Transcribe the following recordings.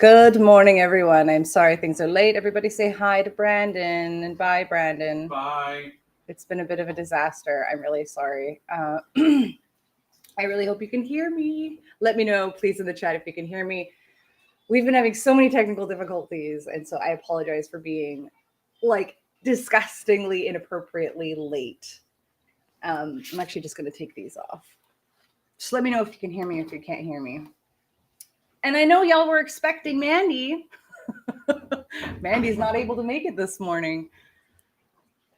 Good morning, everyone. I'm sorry things are late. Everybody say hi to Brandon and bye, Brandon. Bye. It's been a bit of a disaster. I'm really sorry. I really hope you can hear me. Let me know, please, in the chat if you can hear me. We've been having so many technical difficulties, and so I apologize for being disgustingly inappropriately late. I'm actually just going to take these off. Just let me know if you can hear me, if you can't hear me. And I know y'all were expecting Mandy. Mandy's not able to make it this morning.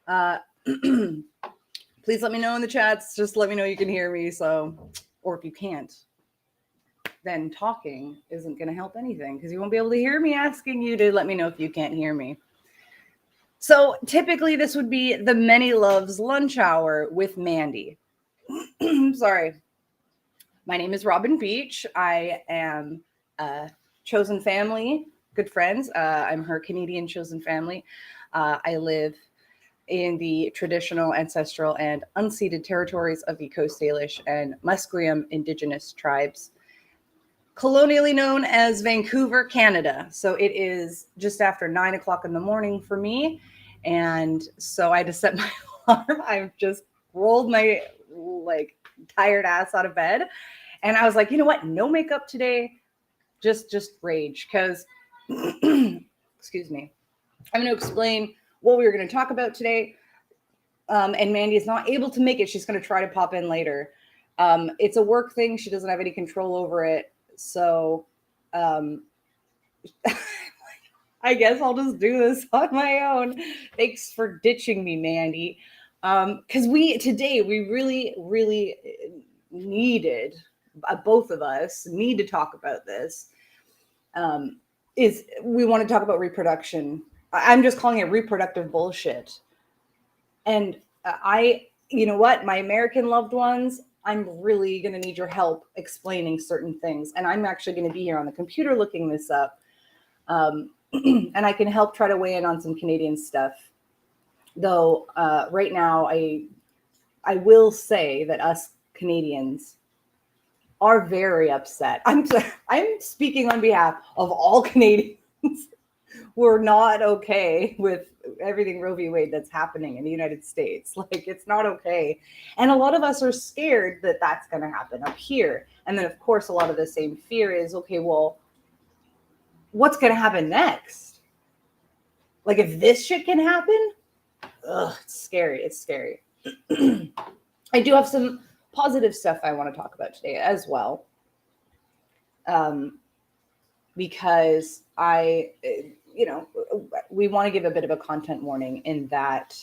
Please let me know in the chats. Just let me know you can hear me. Or if you can't, then talking isn't going to help anything because you won't be able to hear me asking you to let me know if you can't hear me. So typically this would be the Many Loves lunch hour with Mandy. Sorry. My name is Robin Beach. I am chosen family, good friends. I'm her Canadian chosen family. I live in the traditional, ancestral, and unceded territories of the Coast Salish and Musqueam Indigenous tribes, colonially known as Vancouver, Canada. So it is just after 9 o'clock in the morning for me. And so I had to set my alarm. I've just rolled my tired ass out of bed. And I was like, you know what? No makeup today. Just rage. Because, excuse me. I'm going to explain what we were going to talk about today. And Mandy is not able to make it. She's going to try to pop in later. It's a work thing. She doesn't have any control over it. So I guess I'll just do this on my own. Thanks for ditching me, Mandy. Because we really, really needed, both of us need to talk about this. Is we want to talk about reproduction. I'm just calling it reproductive bullshit. And you know what? My American loved ones, I'm really going to need your help explaining certain things. And I'm actually going to be here on the computer looking this up. And I can help try to weigh in on some Canadian stuff. Though right now, I will say that us Canadians are very upset. I'm speaking on behalf of all Canadians. We're not okay with everything Roe v. Wade that's happening in the United States. It's not okay. And a lot of us are scared that that's going to happen up here. And then, of course, a lot of the same fear is, okay, well, what's going to happen next? If this shit can happen, it's scary. It's scary. I do have some positive stuff I want to talk about today as well. Because we want to give a bit of a content warning in that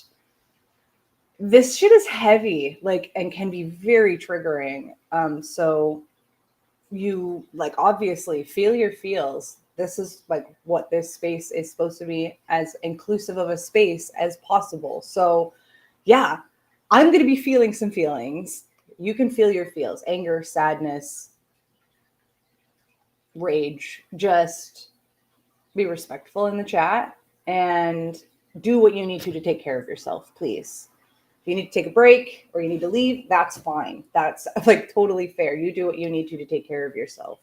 this shit is heavy, and can be very triggering. So you obviously feel your feels. This is what this space is supposed to be, as inclusive of a space as possible. So yeah, I'm going to be feeling some feelings. You can feel your feels, anger, sadness, rage. Just be respectful in the chat and do what you need to take care of yourself, please. If you need to take a break or you need to leave, that's fine. That's totally fair. You do what you need to take care of yourself.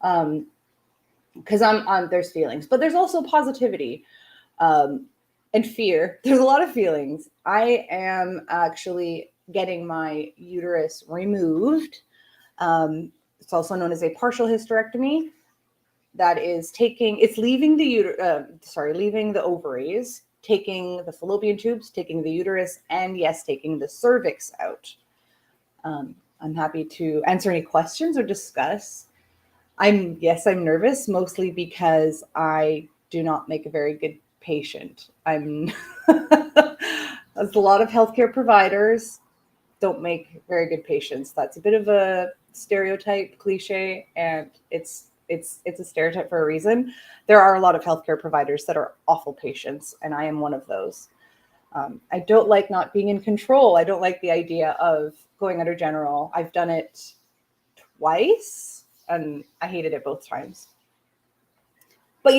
Because there's feelings, but there's also positivity and fear. There's a lot of feelings. I am actually getting my uterus removed. It's also known as a partial hysterectomy. That is leaving leaving the ovaries, taking the fallopian tubes, taking the uterus, and yes, taking the cervix out. I'm happy to answer any questions or discuss. I'm nervous, mostly because I do not make a very good patient. There's a lot of healthcare providers don't make very good patients. That's a bit of a stereotype, cliche, and it's a stereotype for a reason. There are a lot of healthcare providers that are awful patients, and I am one of those. I don't like not being in control. I don't like the idea of going under general. I've done it twice, and I hated it both times. But,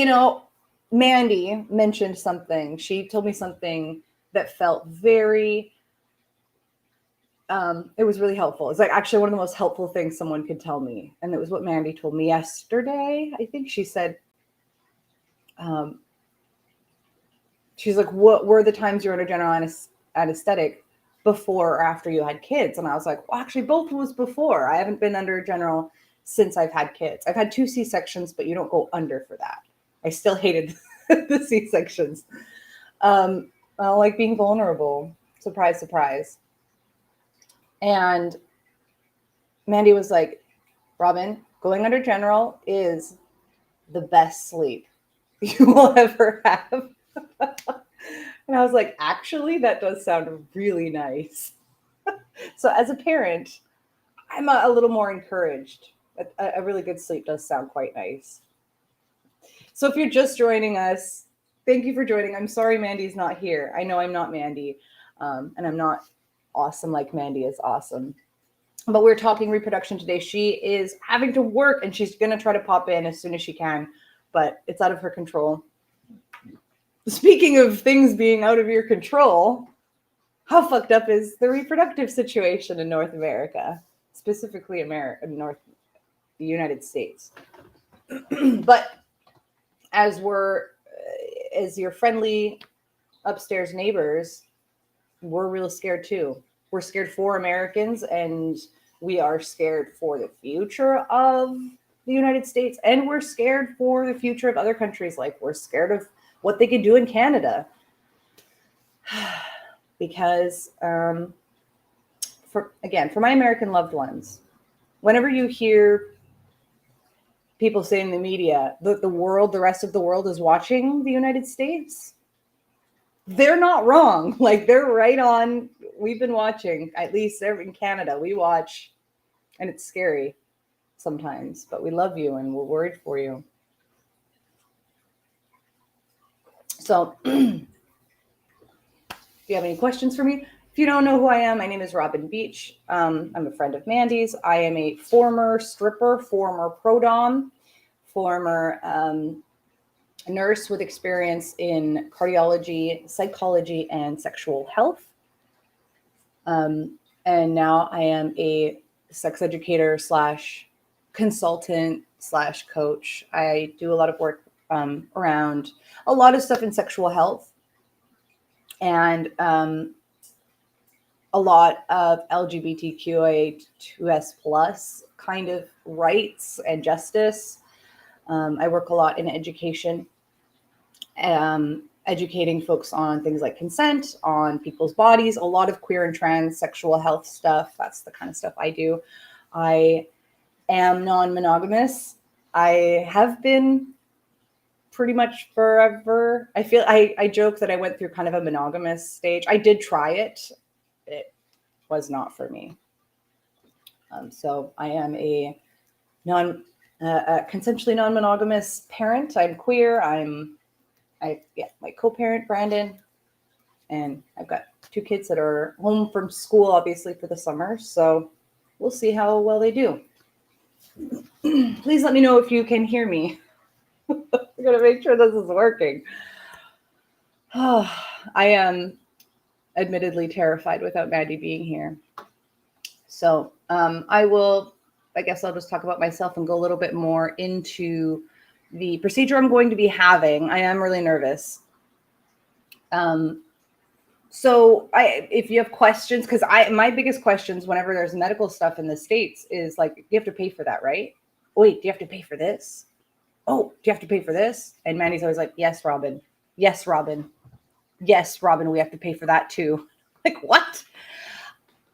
Mandy mentioned something. She told me something that felt very... it was really helpful. It's actually one of the most helpful things someone could tell me. And it was what Mandy told me yesterday. I think she said, She's like, what were the times you were under general anesthetic, before or after you had kids? And I was like, well, actually, both was before. I haven't been under general since I've had kids. I've had 2 C-sections, but you don't go under for that. I still hated the C-sections. I don't like being vulnerable. Surprise, surprise. And Mandy was like, Robin, going under general is the best sleep you will ever have. And I was like, actually, that does sound really nice. So as a parent, I'm a little more encouraged. A really good sleep does sound quite nice. So if you're just joining us, thank you for joining. I'm sorry Mandy's not here. I know I'm not Mandy, and I'm not awesome like Mandy is awesome. But we're talking reproduction today. She is having to work, and she's going to try to pop in as soon as she can, but it's out of her control. Speaking of things being out of your control, how fucked up is the reproductive situation in North America, specifically the United States? But as your friendly upstairs neighbors, we're real scared too. We're scared for Americans, and we are scared for the future of the United States, and we're scared for the future of other countries. Like, we're scared of what they could do in Canada. Because, for my American loved ones, whenever you hear people say in the media that the rest of the world is watching the United States, they're not wrong. Like, they're right on. We've been watching, at least in Canada, we watch, and it's scary sometimes, but we love you and we're worried for you. So if you have any questions for me, if you don't know who I am, my name is Robin Beach. I'm a friend of Mandy's. I am a former stripper, former pro-dom, former nurse with experience in cardiology, psychology, and sexual health. And now I am a sex educator / consultant / coach. I do a lot of work around a lot of stuff in sexual health, and a lot of LGBTQIA2S plus kind of rights and justice. I work a lot in education, educating folks on things like consent, on people's bodies, a lot of queer and trans sexual health stuff. That's the kind of stuff I do. I am non-monogamous. I have been pretty much forever. I joke that I went through kind of a monogamous stage. I did try it. It was not for me. So I am a consensually non-monogamous parent. I'm queer. My co-parent Brandon, and I've got 2 kids that are home from school, obviously, for the summer. So we'll see how well they do. Please let me know if you can hear me. I'm going to make sure this is working. I am admittedly terrified without Mandy being here. So I guess I'll just talk about myself and go a little bit more into the procedure I'm going to be having. I am really nervous. So if you have questions, because my biggest questions whenever there's medical stuff in the States is like, you have to pay for that, right? Wait, do you have to pay for this? Oh, do you have to pay for this? And Mandy's always like, yes, Robin. Yes, Robin. Yes, Robin, we have to pay for that too. Like, what?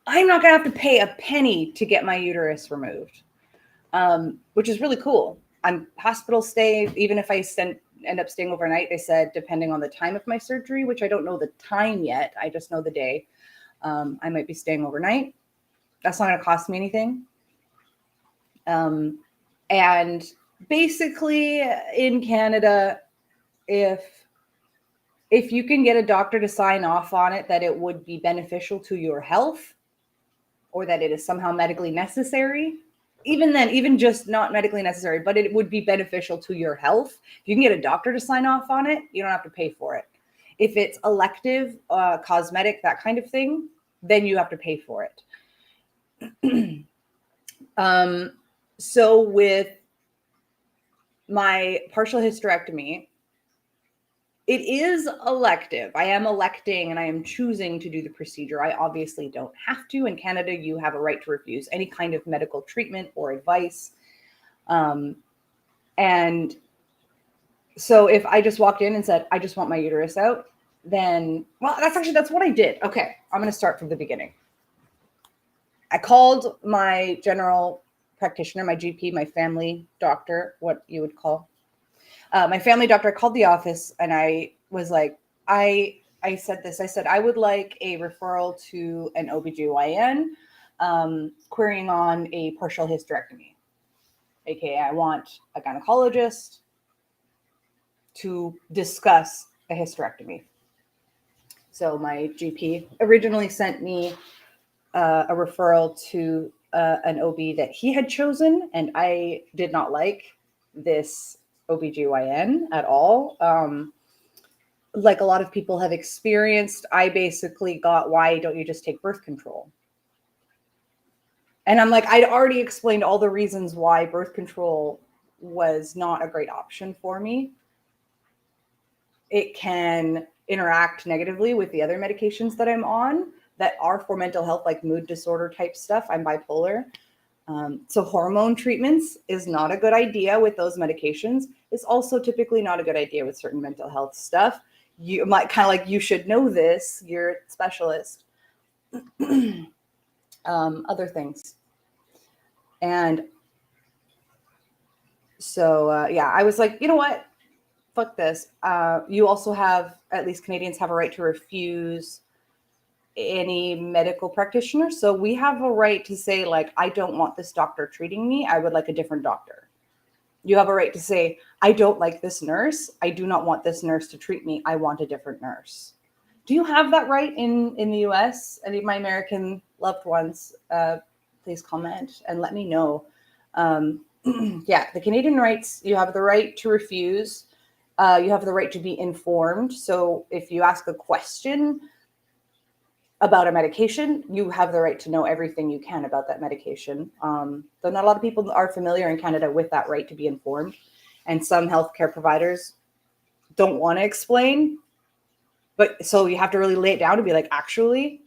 I'm not going to have to pay a penny to get my uterus removed, which is really cool. I'm hospital stay, even if I end up staying overnight, they said, depending on the time of my surgery, which I don't know the time yet. I just know the day. I might be staying overnight. That's not going to cost me anything. And basically in Canada, if you can get a doctor to sign off on it, that it would be beneficial to your health, or that it is somehow medically necessary, even then, even just not medically necessary, but it would be beneficial to your health. If you can get a doctor to sign off on it, you don't have to pay for it. If it's elective, cosmetic, that kind of thing, then you have to pay for it. So with my partial hysterectomy, It is elective. I am electing and I am choosing to do the procedure. I obviously don't have to. In Canada, you have a right to refuse any kind of medical treatment or advice. And so if I just walked in and said, I just want my uterus out, then, well, that's what I did. Okay, I'm going to start from the beginning. I called my general practitioner, my GP, my family doctor, what you would call my family doctor. I called the office and I was like, I said this. I said, I would like a referral to an OBGYN querying on a partial hysterectomy. AKA, I want a gynecologist to discuss a hysterectomy. So my GP originally sent me a referral to an OB that he had chosen, and I did not like this OBGYN at all. Like a lot of people have experienced, I basically got, why don't you just take birth control? And I'm like, I'd already explained all the reasons why birth control was not a great option for me. It can interact negatively with the other medications that I'm on that are for mental health, like mood disorder type stuff. I'm bipolar. So hormone treatments is not a good idea with those medications. It's also typically not a good idea with certain mental health stuff. You might kind of like, you should know this, you're a specialist. Other things. And so, yeah, I was like, you know what? Fuck this. You also have, at least Canadians have a right to refuse any medical practitioner. So we have a right to say, like, I don't want this doctor treating me. I would like a different doctor. You have a right to say, I don't like this nurse. I do not want this nurse to treat me. I want a different nurse. Do you have that right in the US? Any of my American loved ones, please comment and let me know. Yeah, the Canadian rights, you have the right to refuse. You have the right to be informed. So if you ask a question about a medication, you have the right to know everything you can about that medication. Though not a lot of people are familiar in Canada with that right to be informed. And some healthcare providers don't want to explain. But so you have to really lay it down to be like, actually,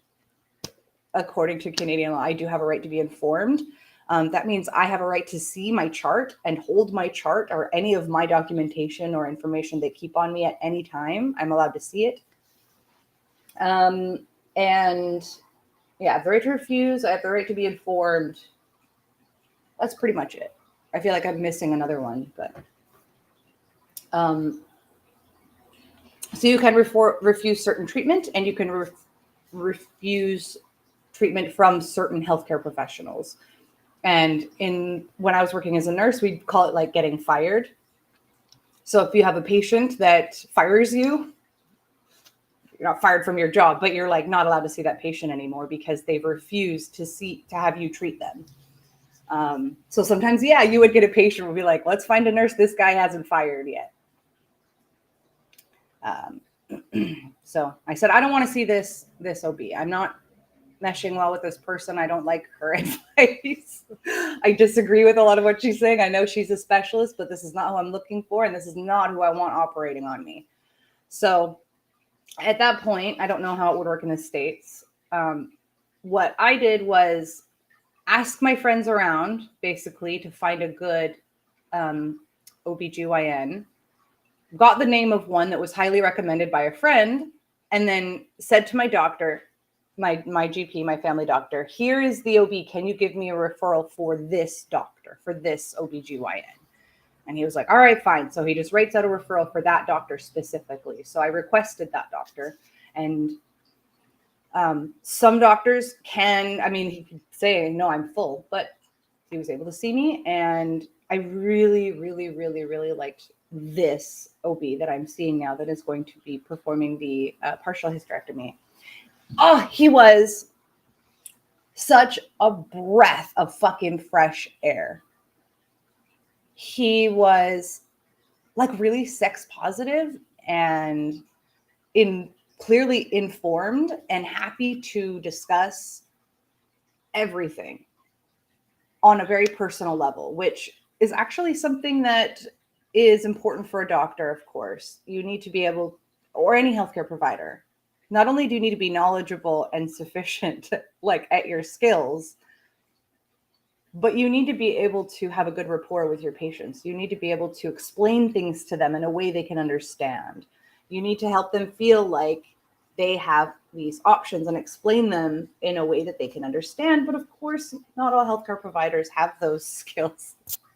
according to Canadian law, I do have a right to be informed. That means I have a right to see my chart and hold my chart or any of my documentation or information they keep on me at any time. I'm allowed to see it. And yeah, I have the right to refuse. I have the right to be informed. That's pretty much it. I feel like I'm missing another one, but so you can refuse certain treatment, and you can refuse treatment from certain healthcare professionals. And when I was working as a nurse, we'd call it like getting fired. So if you have a patient that fires you, you're not fired from your job, but you're like not allowed to see that patient anymore because they've refused to have you treat them. So sometimes, yeah, you would get a patient would be like, let's find a nurse this guy hasn't fired yet. So I said, I don't want to see this OB. I'm not meshing well with this person. I don't like her advice. I disagree with a lot of what she's saying. I know she's a specialist, but this is not who I'm looking for, and this is not who I want operating on me. So at that point, I don't know how it would work in the States. What I did was ask my friends around, basically, to find a good OBGYN. Got the name of one that was highly recommended by a friend, and then said to my doctor, my GP, my family doctor, here is the OB. Can you give me a referral for this doctor, for this OBGYN? And he was like, all right, fine. So he just writes out a referral for that doctor specifically. So I requested that doctor. And some doctors he could say, no, I'm full, but he was able to see me. And I really, really, really, really liked this OB that I'm seeing now that is going to be performing the partial hysterectomy. Oh, he was such a breath of fucking fresh air. He was like really sex positive and clearly informed and happy to discuss everything on a very personal level, which is actually something that is important for a doctor, of course. You need to be able or any healthcare provider, not only do you need to be knowledgeable and sufficient, like at your skills, but you need to be able to have a good rapport with your patients. You need to be able to explain things to them in a way they can understand. You need to help them feel like they have these options and explain them in a way that they can understand. But of course, not all healthcare providers have those skills,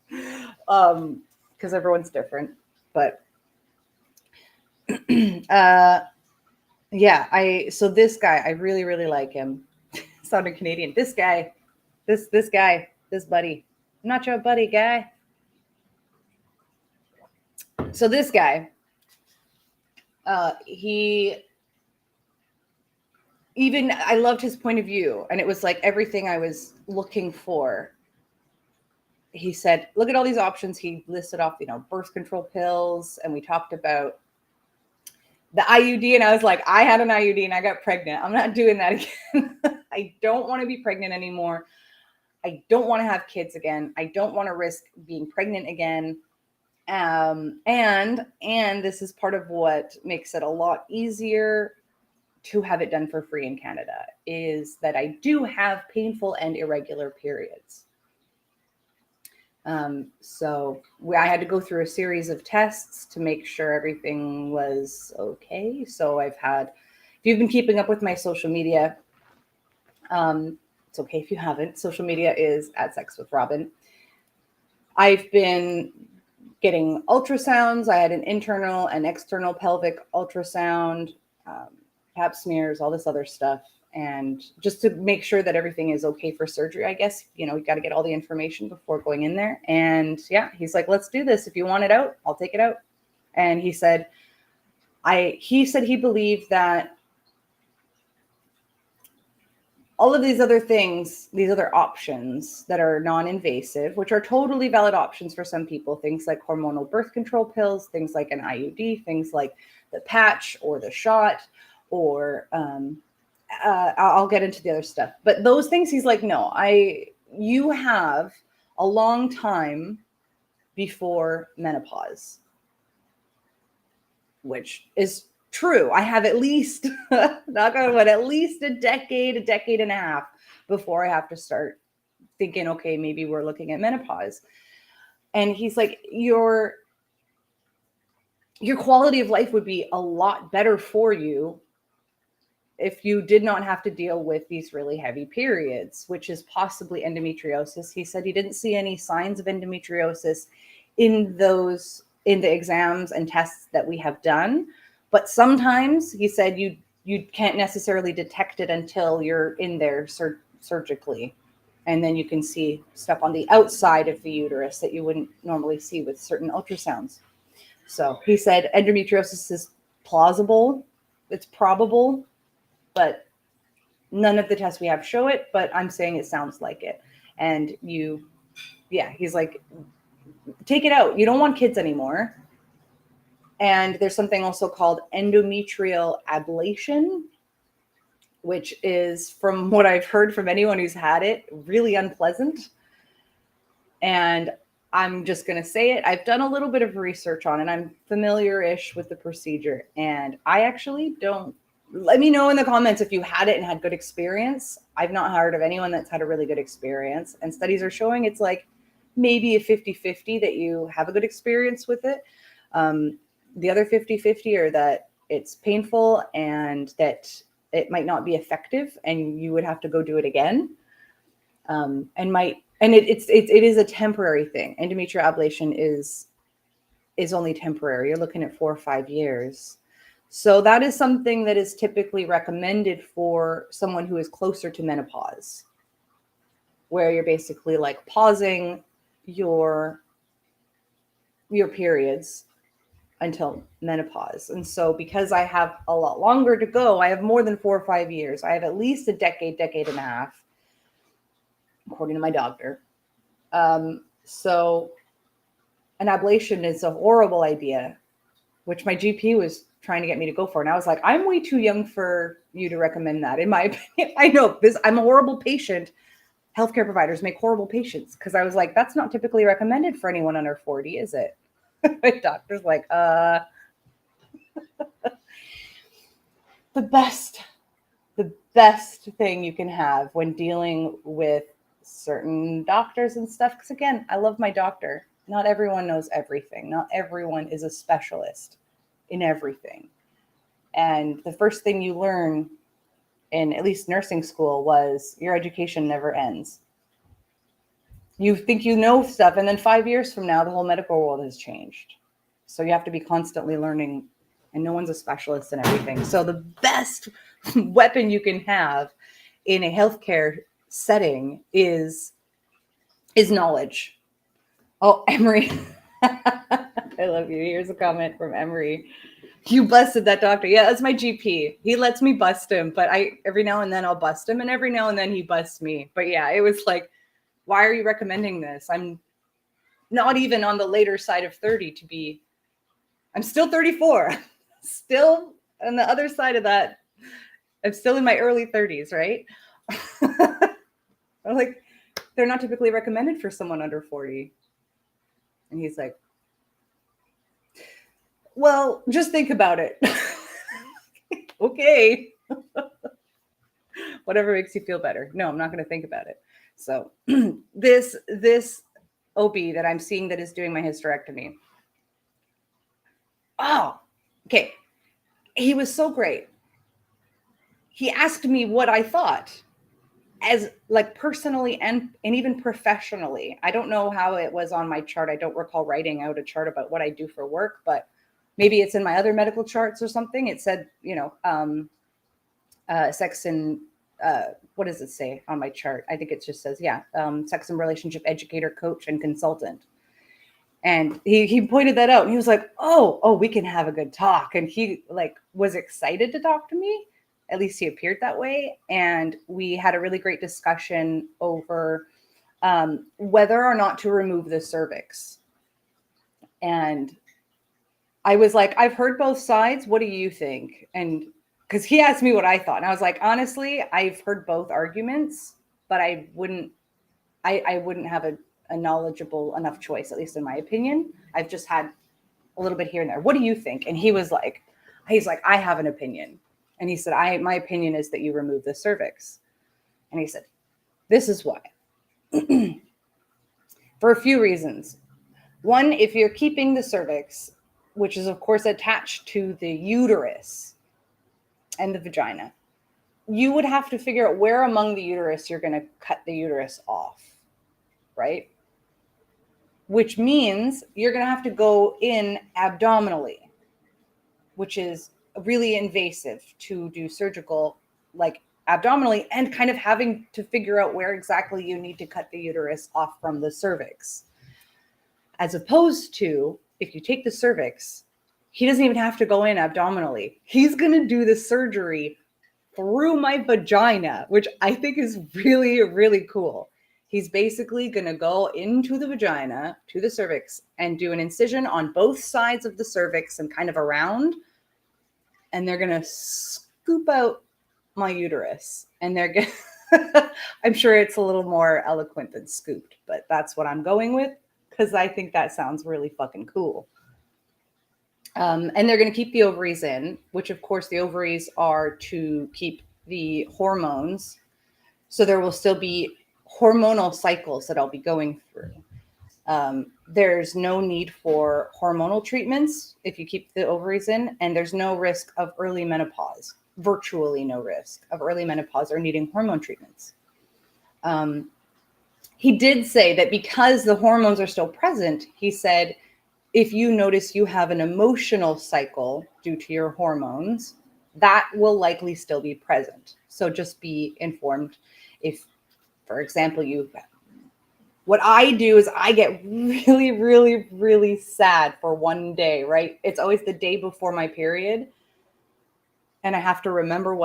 because everyone's different. But so this guy, I really, really like him. Sounded Canadian. This guy, this buddy. I'm not your buddy guy. So this guy, I loved his point of view, and it was like everything I was looking for. He said, look at all these options. He listed off, birth control pills, and we talked about the IUD, and I was like, I had an IUD and I got pregnant. I'm not doing that again. I don't want to be pregnant anymore. I don't want to have kids again. I don't want to risk being pregnant again. And this is part of what makes it a lot easier to have it done for free in Canada, is that I do have painful and irregular periods. So I had to go through a series of tests to make sure everything was okay. So if you've been keeping up with my social media, it's okay if you haven't. Social media is @SexWithRobin. I've been getting ultrasounds. I had an internal and external pelvic ultrasound, pap smears, all this other stuff. And just to make sure that everything is okay for surgery, I guess, you got to get all the information before going in there. And yeah, he's like, let's do this. If you want it out, I'll take it out. And he said he believed that all of these other things, these other options that are non-invasive, which are totally valid options for some people, things like hormonal birth control pills, things like an IUD, things like the patch or the shot, or I'll get into the other stuff. But those things, he's like, no, you have a long time before menopause, which is true. I have at least, knock on wood, at least a decade and a half before I have to start thinking, okay, maybe we're looking at menopause. And he's like, your quality of life would be a lot better for you if you did not have to deal with these really heavy periods, which is possibly endometriosis. He said he didn't see any signs of endometriosis in the exams and tests that we have done. But sometimes he said you can't necessarily detect it until you're in there surgically. And then you can see stuff on the outside of the uterus that you wouldn't normally see with certain ultrasounds. So he said endometriosis is plausible. It's probable, but none of the tests we have show it, but I'm saying it sounds like it. And he's like, take it out. You don't want kids anymore. And there's something also called endometrial ablation, which is, from what I've heard from anyone who's had it, really unpleasant. And I'm just going to say it. I've done a little bit of research on it. I'm familiar-ish with the procedure. And I actually don't. Let me know in the comments if you had it and had good experience. I've not heard of anyone that's had a really good experience. And studies are showing it's like maybe a 50-50 that you have a good experience with it. The other 50-50 are that it's painful and that it might not be effective and you would have to go do it again. It is a temporary thing. Endometrial ablation is only temporary. You're looking at 4 or 5 years. So that is something that is typically recommended for someone who is closer to menopause, where you're basically like pausing your periods until menopause. And so because I have a lot longer to go, I have more than 4 or 5 years. I have at least a decade and a half, according to my doctor. So an ablation is a horrible idea, which my GP was trying to get me to go for. And I was like, I'm way too young for you to recommend that, in my opinion. I know this, I'm a horrible patient. Healthcare providers make horrible patients. Because I was like, that's not typically recommended for anyone under 40, is it? My doctor's like, the best thing you can have when dealing with certain doctors and stuff. Because again, I love my doctor. Not everyone knows everything. Not everyone is a specialist in everything. And the first thing you learn in at least nursing school was your education never ends. You think you know stuff, and then 5 years from now, the whole medical world has changed. So you have to be constantly learning, and no one's a specialist in everything. So the best weapon you can have in a healthcare setting is knowledge. Oh, Emery. I love you. Here's a comment from Emery. You busted that doctor. Yeah, that's my GP. He lets me bust him, but every now and then I'll bust him, and every now and then he busts me. But yeah, it was like, why are you recommending this? I'm not even on the later side of 30 to be, I'm still 34. Still on the other side of that, I'm still in my early 30s, right? I'm like, they're not typically recommended for someone under 40. And he's like, well, just think about it. Okay. Whatever makes you feel better. No, I'm not going to think about it. So this OB that I'm seeing that is doing my hysterectomy. Oh, okay. He was so great. He asked me what I thought, as like personally and even professionally. I don't know how it was on my chart. I don't recall writing out a chart about what I do for work, but maybe it's in my other medical charts or something. It said, sex and what does it say on my chart? I think it just says, sex and relationship educator, coach, and consultant. And he pointed that out, and he was like, oh, we can have a good talk. And he like was excited to talk to me. At least he appeared that way. And we had a really great discussion over whether or not to remove the cervix. And I was like, I've heard both sides. What do you think? And because he asked me what I thought. And I was like, honestly, I've heard both arguments, but I wouldn't have a knowledgeable enough choice, at least in my opinion. I've just had a little bit here and there. What do you think? And he's like, I have an opinion. And he said, my opinion is that you remove the cervix. And he said, this is why. For a few reasons. One, if you're keeping the cervix, which is of course attached to the uterus and the vagina, you would have to figure out where among the uterus you're going to cut the uterus off, right? Which means you're going to have to go in abdominally, which is really invasive to do surgical, like abdominally, and kind of having to figure out where exactly you need to cut the uterus off from the cervix. As opposed to, if you take the cervix, he doesn't even have to go in abdominally. He's going to do the surgery through my vagina, which I think is really, really cool. He's basically going to go into the vagina, to the cervix, and do an incision on both sides of the cervix and kind of around. And they're going to scoop out my uterus. And they're going to, I'm sure it's a little more eloquent than scooped, but that's what I'm going with, because I think that sounds really fucking cool. And they're going to keep the ovaries in, which of course the ovaries are to keep the hormones. So there will still be hormonal cycles that I'll be going through. There's no need for hormonal treatments if you keep the ovaries in, and there's no risk of early menopause, virtually no risk of early menopause or needing hormone treatments. He did say that because the hormones are still present, he said, if you notice you have an emotional cycle due to your hormones, that will likely still be present. So just be informed. If, for example, what I do is I get really, really, really sad for one day, right? It's always the day before my period. And I have to remember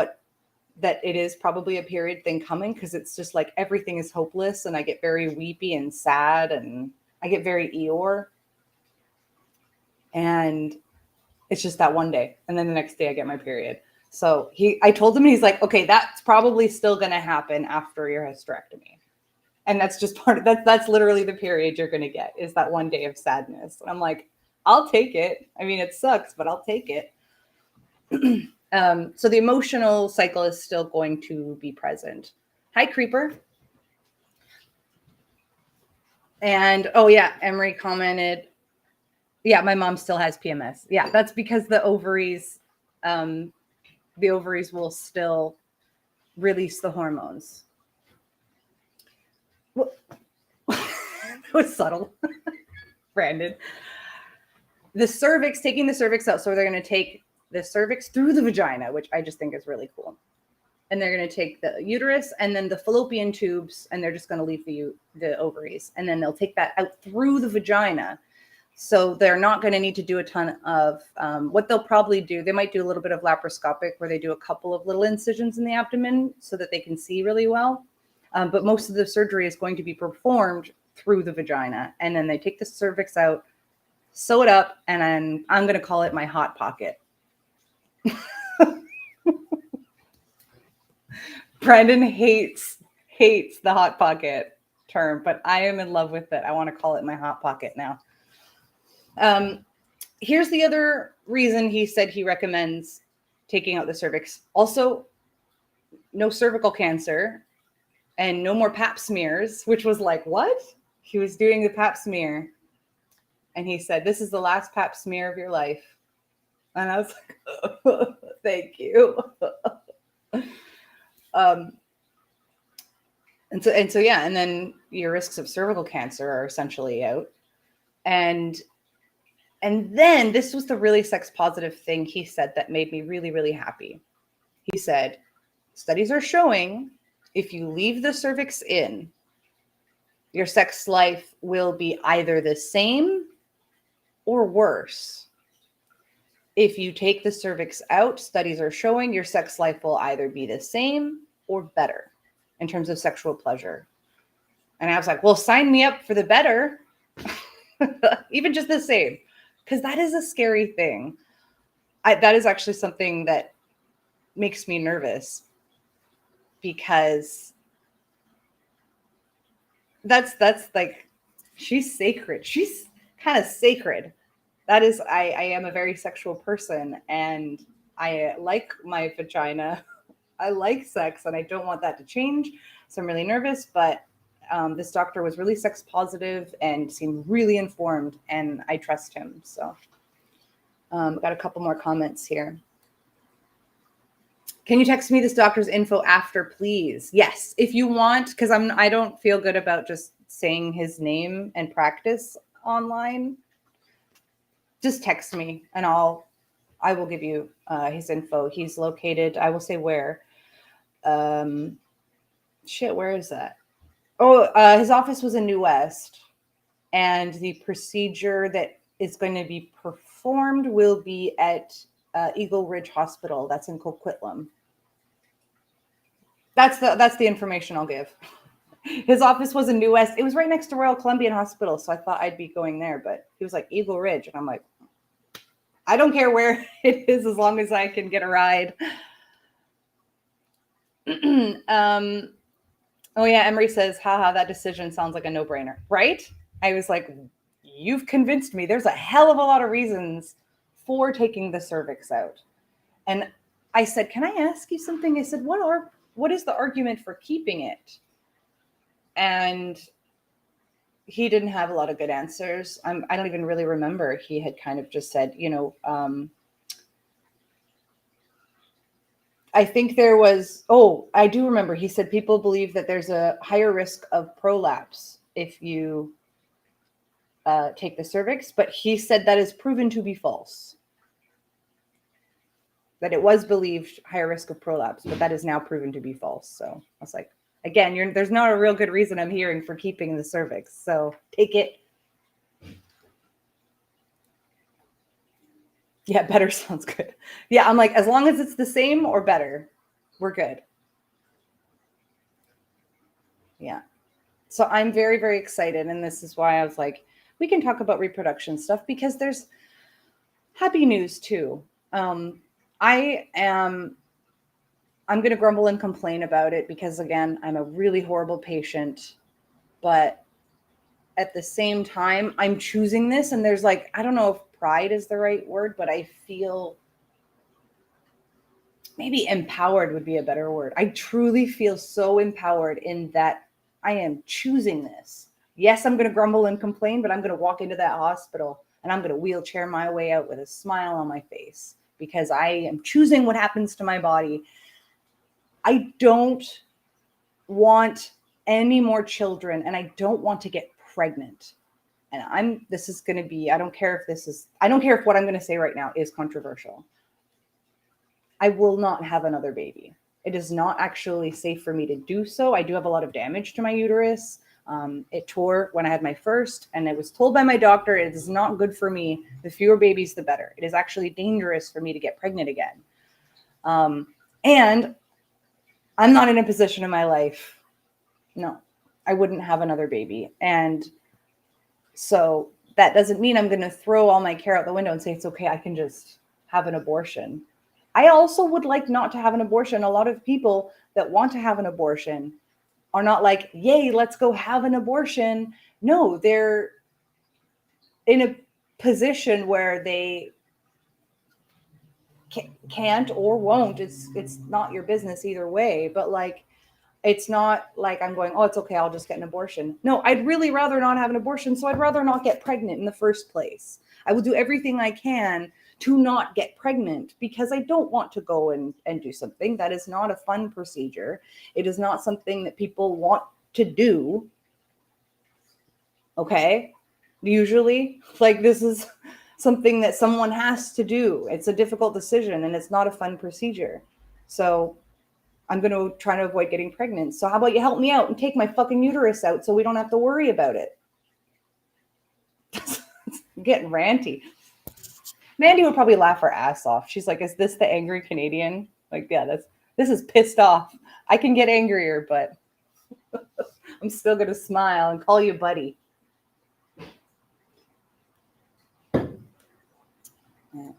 that it is probably a period thing coming, because it's just like everything is hopeless and I get very weepy and sad and I get very Eeyore. And it's just that one day. And then the next day I get my period. So I told him, he's like, okay, that's probably still going to happen after your hysterectomy. And that's just that's literally the period you're going to get, is that one day of sadness. And I'm like, I'll take it. I mean, it sucks, but I'll take it. So the emotional cycle is still going to be present. Hi, Creeper. And oh yeah, Emery commented, yeah, my mom still has PMS. Yeah, that's because the ovaries will still release the hormones. Well, that was subtle. Brandon. The cervix, taking the cervix out. So they're going to take the cervix through the vagina, which I just think is really cool. And they're going to take the uterus and then the fallopian tubes, and they're just going to leave the ovaries. And then they'll take that out through the vagina. So they're not going to need to do a ton of what they'll probably do. They might do a little bit of laparoscopic where they do a couple of little incisions in the abdomen so that they can see really well. But most of the surgery is going to be performed through the vagina. And then they take the cervix out, sew it up, and then I'm going to call it my hot pocket. Brandon hates the hot pocket term, but I am in love with it. I want to call it my hot pocket now. Here's the other reason he said he recommends taking out the cervix. Also, no cervical cancer and no more pap smears, which was like, what? He was doing the pap smear. And he said, this is the last pap smear of your life. And I was like, oh, thank you. And so, yeah. And then your risks of cervical cancer are essentially out. And then this was the really sex positive thing he said that made me really, really happy. He said, studies are showing if you leave the cervix in, your sex life will be either the same or worse. If you take the cervix out, studies are showing your sex life will either be the same or better in terms of sexual pleasure. And I was like, well, sign me up for the better, even just the same, because that is a scary thing. That is actually something that makes me nervous, because that's like, she's sacred. She's kind of sacred. That is, I am a very sexual person, and I like my vagina. I like sex, and I don't want that to change. So I'm really nervous, but this doctor was really sex positive and seemed really informed, and I trust him. So got a couple more comments here. Can you text me this doctor's info after, please? Yes, if you want, because I don't feel good about just saying his name and practice online. Just text me and I will give you his info. He's located, I will say where. Where is that? Oh, his office was in New West, and the procedure that is going to be performed will be at Eagle Ridge Hospital. That's in Coquitlam. That's the information I'll give. His office was in New West. It was right next to Royal Columbian Hospital, so I thought I'd be going there, but he was like, Eagle Ridge, and I'm like, I don't care where it is as long as I can get a ride. Oh yeah, Emery says, haha, that decision sounds like a no-brainer, right? I was like, you've convinced me. There's a hell of a lot of reasons for taking the cervix out. And I said, can I ask you something? I said, what is the argument for keeping it? And he didn't have a lot of good answers. I don't even really remember. He had kind of just said, I think there was, I do remember. He said people believe that there's a higher risk of prolapse if you take the cervix, but he said that is proven to be false. That it was believed higher risk of prolapse, but that is now proven to be false. So I was like, again, there's not a real good reason I'm hearing for keeping the cervix. So take it. Yeah, better sounds good. Yeah, I'm like, as long as it's the same or better, we're good. Yeah. So I'm very, very excited. And this is why I was like, we can talk about reproduction stuff, because there's happy news too. I'm going to grumble and complain about it because, again, I'm a really horrible patient, but at the same time, I'm choosing this. And there's like, I don't know if pride is the right word, but I feel maybe empowered would be a better word. I truly feel so empowered in that I am choosing this. Yes, I'm going to grumble and complain, but I'm going to walk into that hospital and I'm going to wheelchair my way out with a smile on my face because I am choosing what happens to my body. I don't want any more children and I don't want to get pregnant. And this is going to be, I don't care if what I'm going to say right now is controversial. I will not have another baby. It is not actually safe for me to do so. I do have a lot of damage to my uterus. It tore when I had my first, and I was told by my doctor it is not good for me. The fewer babies, the better. It is actually dangerous for me to get pregnant again. And I'm not in a position in my life. No, I wouldn't have another baby. And so that doesn't mean I'm going to throw all my care out the window and say, it's okay, I can just have an abortion. I also would like not to have an abortion. A lot of people that want to have an abortion are not like, yay, let's go have an abortion. No, they're in a position where they can't or won't. It's not your business either way. But like, it's not like I'm going, oh, it's okay, I'll just get an abortion. No, I'd really rather not have an abortion. So I'd rather not get pregnant in the first place. I will do everything I can to not get pregnant because I don't want to go and do something that is not a fun procedure. It is not something that people want to do. Okay. Usually, like, this is something that someone has to do. It's a difficult decision and it's not a fun procedure. So I'm going to try to avoid getting pregnant. So how about you help me out and take my fucking uterus out so we don't have to worry about it? I'm getting ranty. Mandy would probably laugh her ass off. She's like, is this the angry Canadian? Like, yeah, this is pissed off. I can get angrier, but I'm still going to smile and call you buddy.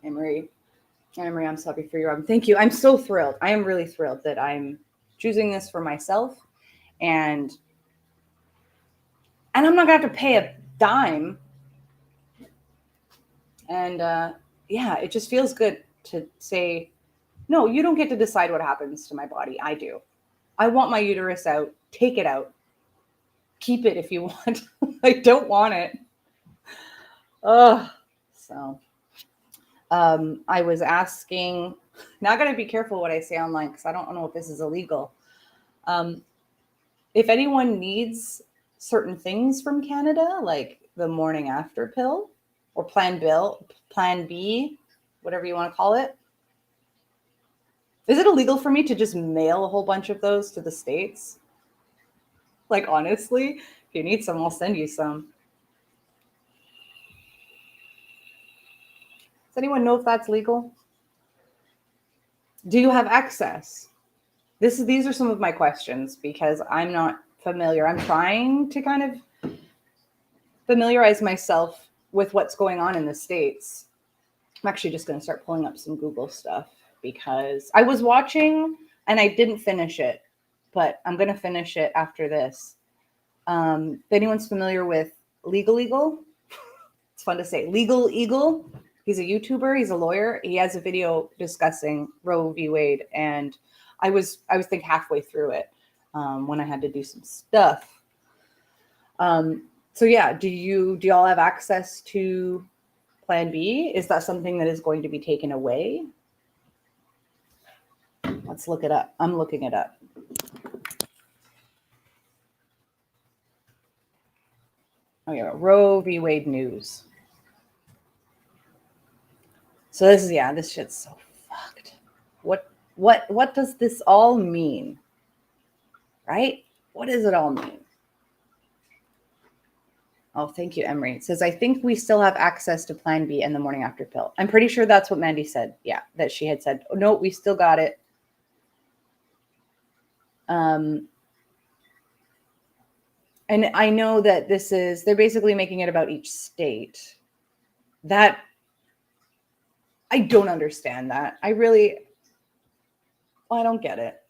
Emery, I'm sorry for your thank you. I'm so thrilled. I am really thrilled that I'm choosing this for myself. And I'm not going to have to pay a dime. And yeah, it just feels good to say, no, you don't get to decide what happens to my body. I do. I want my uterus out. Take it out. Keep it if you want. I don't want it. So I was asking, now I got to be careful what I say online because I don't know if this is illegal. If anyone needs certain things from Canada, like the morning after pill or Plan B, whatever you want to call it, is it illegal for me to just mail a whole bunch of those to the States? Like, honestly, if you need some, I'll send you some. Does anyone know if that's legal? Do you have access? These are some of my questions because I'm not familiar. I'm trying to kind of familiarize myself with what's going on in the States. I'm actually just going to start pulling up some Google stuff because I was watching and I didn't finish it, but I'm going to finish it after this. If anyone's familiar with Legal Eagle, it's fun to say. Legal Eagle. He's a YouTuber. He's a lawyer. He has a video discussing Roe v. Wade, and I was think halfway through it when I had to do some stuff. So yeah, do y'all have access to Plan B? Is that something that is going to be taken away? Let's look it up. I'm looking it up. Oh yeah, Roe v. Wade news. So this shit's so fucked. What does this all mean? Right? What does it all mean? Oh, thank you, Emery. It says, I think we still have access to Plan B and the morning after pill. I'm pretty sure that's what Mandy said. Yeah, that she had said, oh, no, we still got it. And I know that they're basically making it about each state. That, I don't understand that. I don't get it.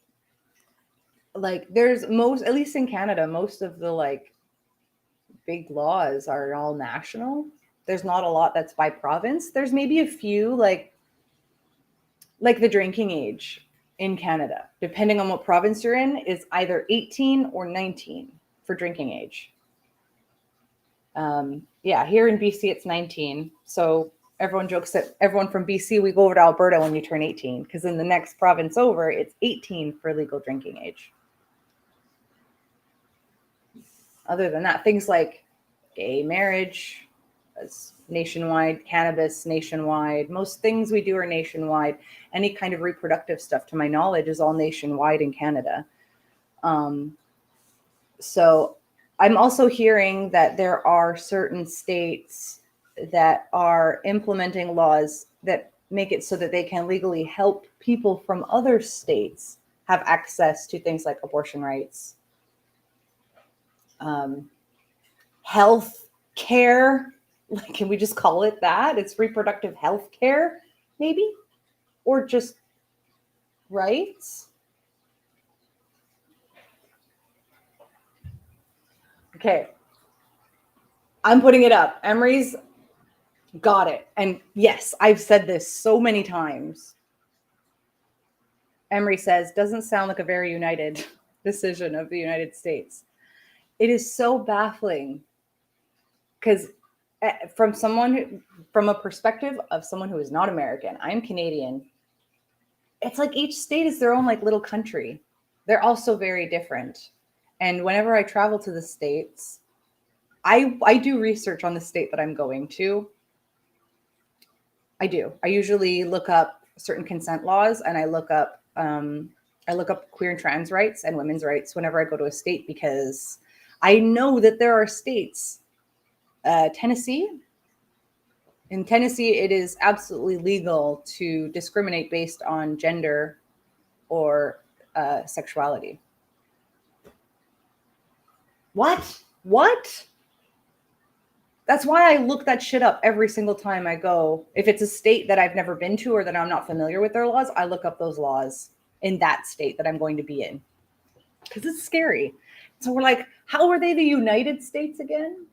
Like, at least in Canada, most of the like big laws are all national. There's not a lot that's by province. There's maybe a few like the drinking age. in Canada, depending on what province you're in, is either 18 or 19 for drinking age. Yeah, here in BC, it's 19. So everyone jokes that everyone from BC, we go over to Alberta when you turn 18, because in the next province over, it's 18 for legal drinking age. Other than that, things like gay marriage, nationwide, cannabis, nationwide. Most things we do are nationwide. Any kind of reproductive stuff, to my knowledge, is all nationwide in Canada. So I'm also hearing that there are certain states that are implementing laws that make it so that they can legally help people from other states have access to things like abortion rights, health care. Like, can we just call it that? It's reproductive health care, maybe? Or just rights? Okay. I'm putting it up. Emery's got it. And yes, I've said this so many times. Emery says, doesn't sound like a very united decision of the United States. It is so baffling because from a perspective of someone who is not American, I'm Canadian. It's like each state is their own like little country. They're also very different. And whenever I travel to the States, I do research on the state that I'm going to. I do. I usually look up certain consent laws, and I look up queer and trans rights and women's rights whenever I go to a state, because I know that there are states, Tennessee. In Tennessee, it is absolutely legal to discriminate based on gender or sexuality. What? That's why I look that shit up every single time I go. If it's a state that I've never been to or that I'm not familiar with their laws, I look up those laws in that state that I'm going to be in. Because it's scary. So we're like, how are they the United States again?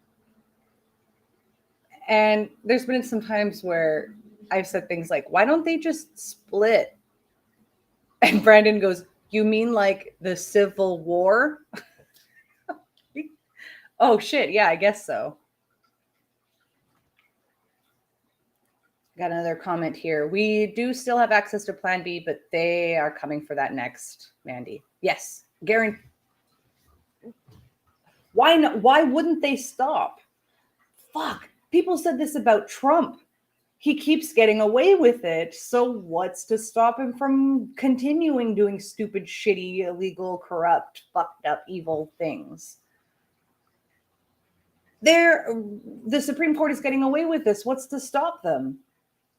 And there's been some times where I've said things like, why don't they just split? And Brandon goes, you mean like the Civil War? Oh, shit. Yeah, I guess so. Got another comment here. We do still have access to Plan B, but they are coming for that next, Mandy. Yes, guarantee. Why not? Why wouldn't they stop? Fuck. People said this about Trump. He keeps getting away with it. So what's to stop him from continuing doing stupid, shitty, illegal, corrupt, fucked up, evil things? The Supreme Court is getting away with this. What's to stop them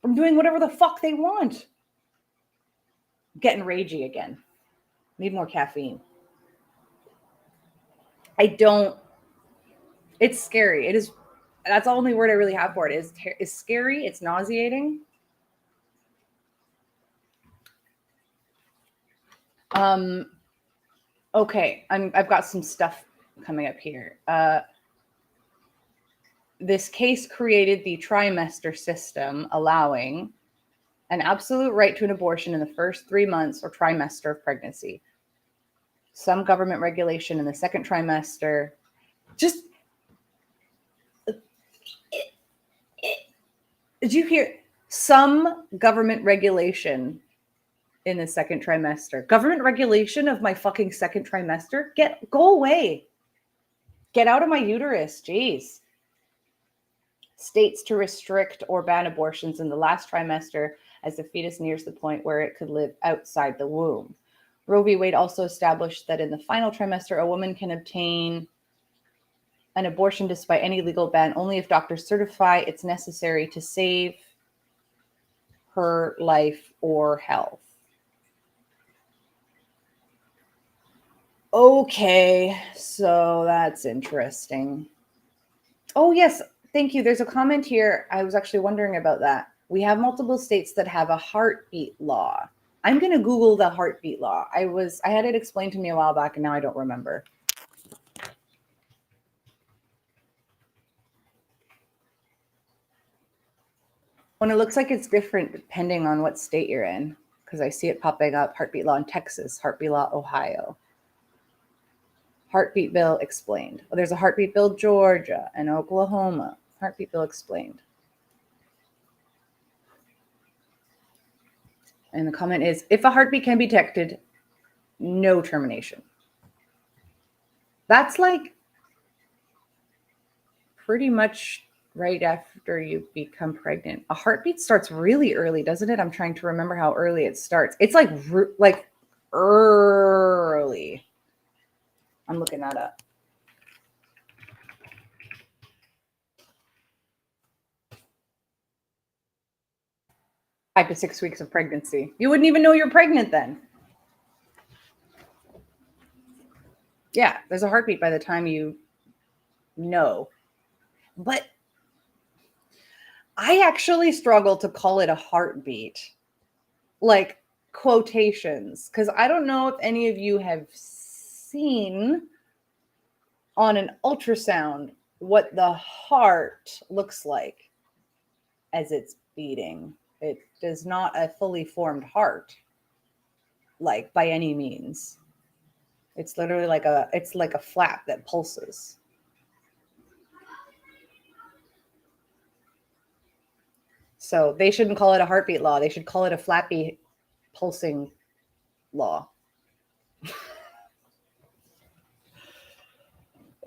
from doing whatever the fuck they want? Getting ragey again. Need more caffeine. It's scary. It is. That's the only word I really have for it. Is scary. It's nauseating. Okay. I've got some stuff coming up here. This case created the trimester system, allowing an absolute right to an abortion in the first 3 months or trimester of pregnancy. Some government regulation in the second trimester. Did you hear? Some government regulation in the second trimester. Government regulation of my fucking second trimester? Go away. Get out of my uterus. Jeez. States to restrict or ban abortions in the last trimester as the fetus nears the point where it could live outside the womb. Roe v. Wade also established that in the final trimester, a woman can obtain an abortion despite any legal ban only if doctors certify it's necessary to save her life or health. Okay, so that's interesting. Oh, yes. Thank you. There's a comment here. I was actually wondering about that. We have multiple states that have a heartbeat law. I'm going to Google the heartbeat law. I had it explained to me a while back, and now I don't remember. When it looks like it's different depending on what state you're in, because I see it popping up. Heartbeat law in Texas, heartbeat law, Ohio. Heartbeat bill explained. Oh, there's a heartbeat bill, Georgia and Oklahoma. Heartbeat bill explained. And the comment is, if a heartbeat can be detected, no termination. That's like pretty much right after you become pregnant. A heartbeat starts really early, doesn't it? I'm trying to remember how early it starts. It's like early. I'm looking that up. Five to 6 weeks of pregnancy. You wouldn't even know you're pregnant then. Yeah, there's a heartbeat by the time you know. But I actually struggle to call it a heartbeat, like quotations, because I don't know if any of you have seen on an ultrasound what the heart looks like as it's beating. It is not a fully formed heart, like by any means. It's literally like a flap that pulses. So they shouldn't call it a heartbeat law. They should call it a flappy pulsing law.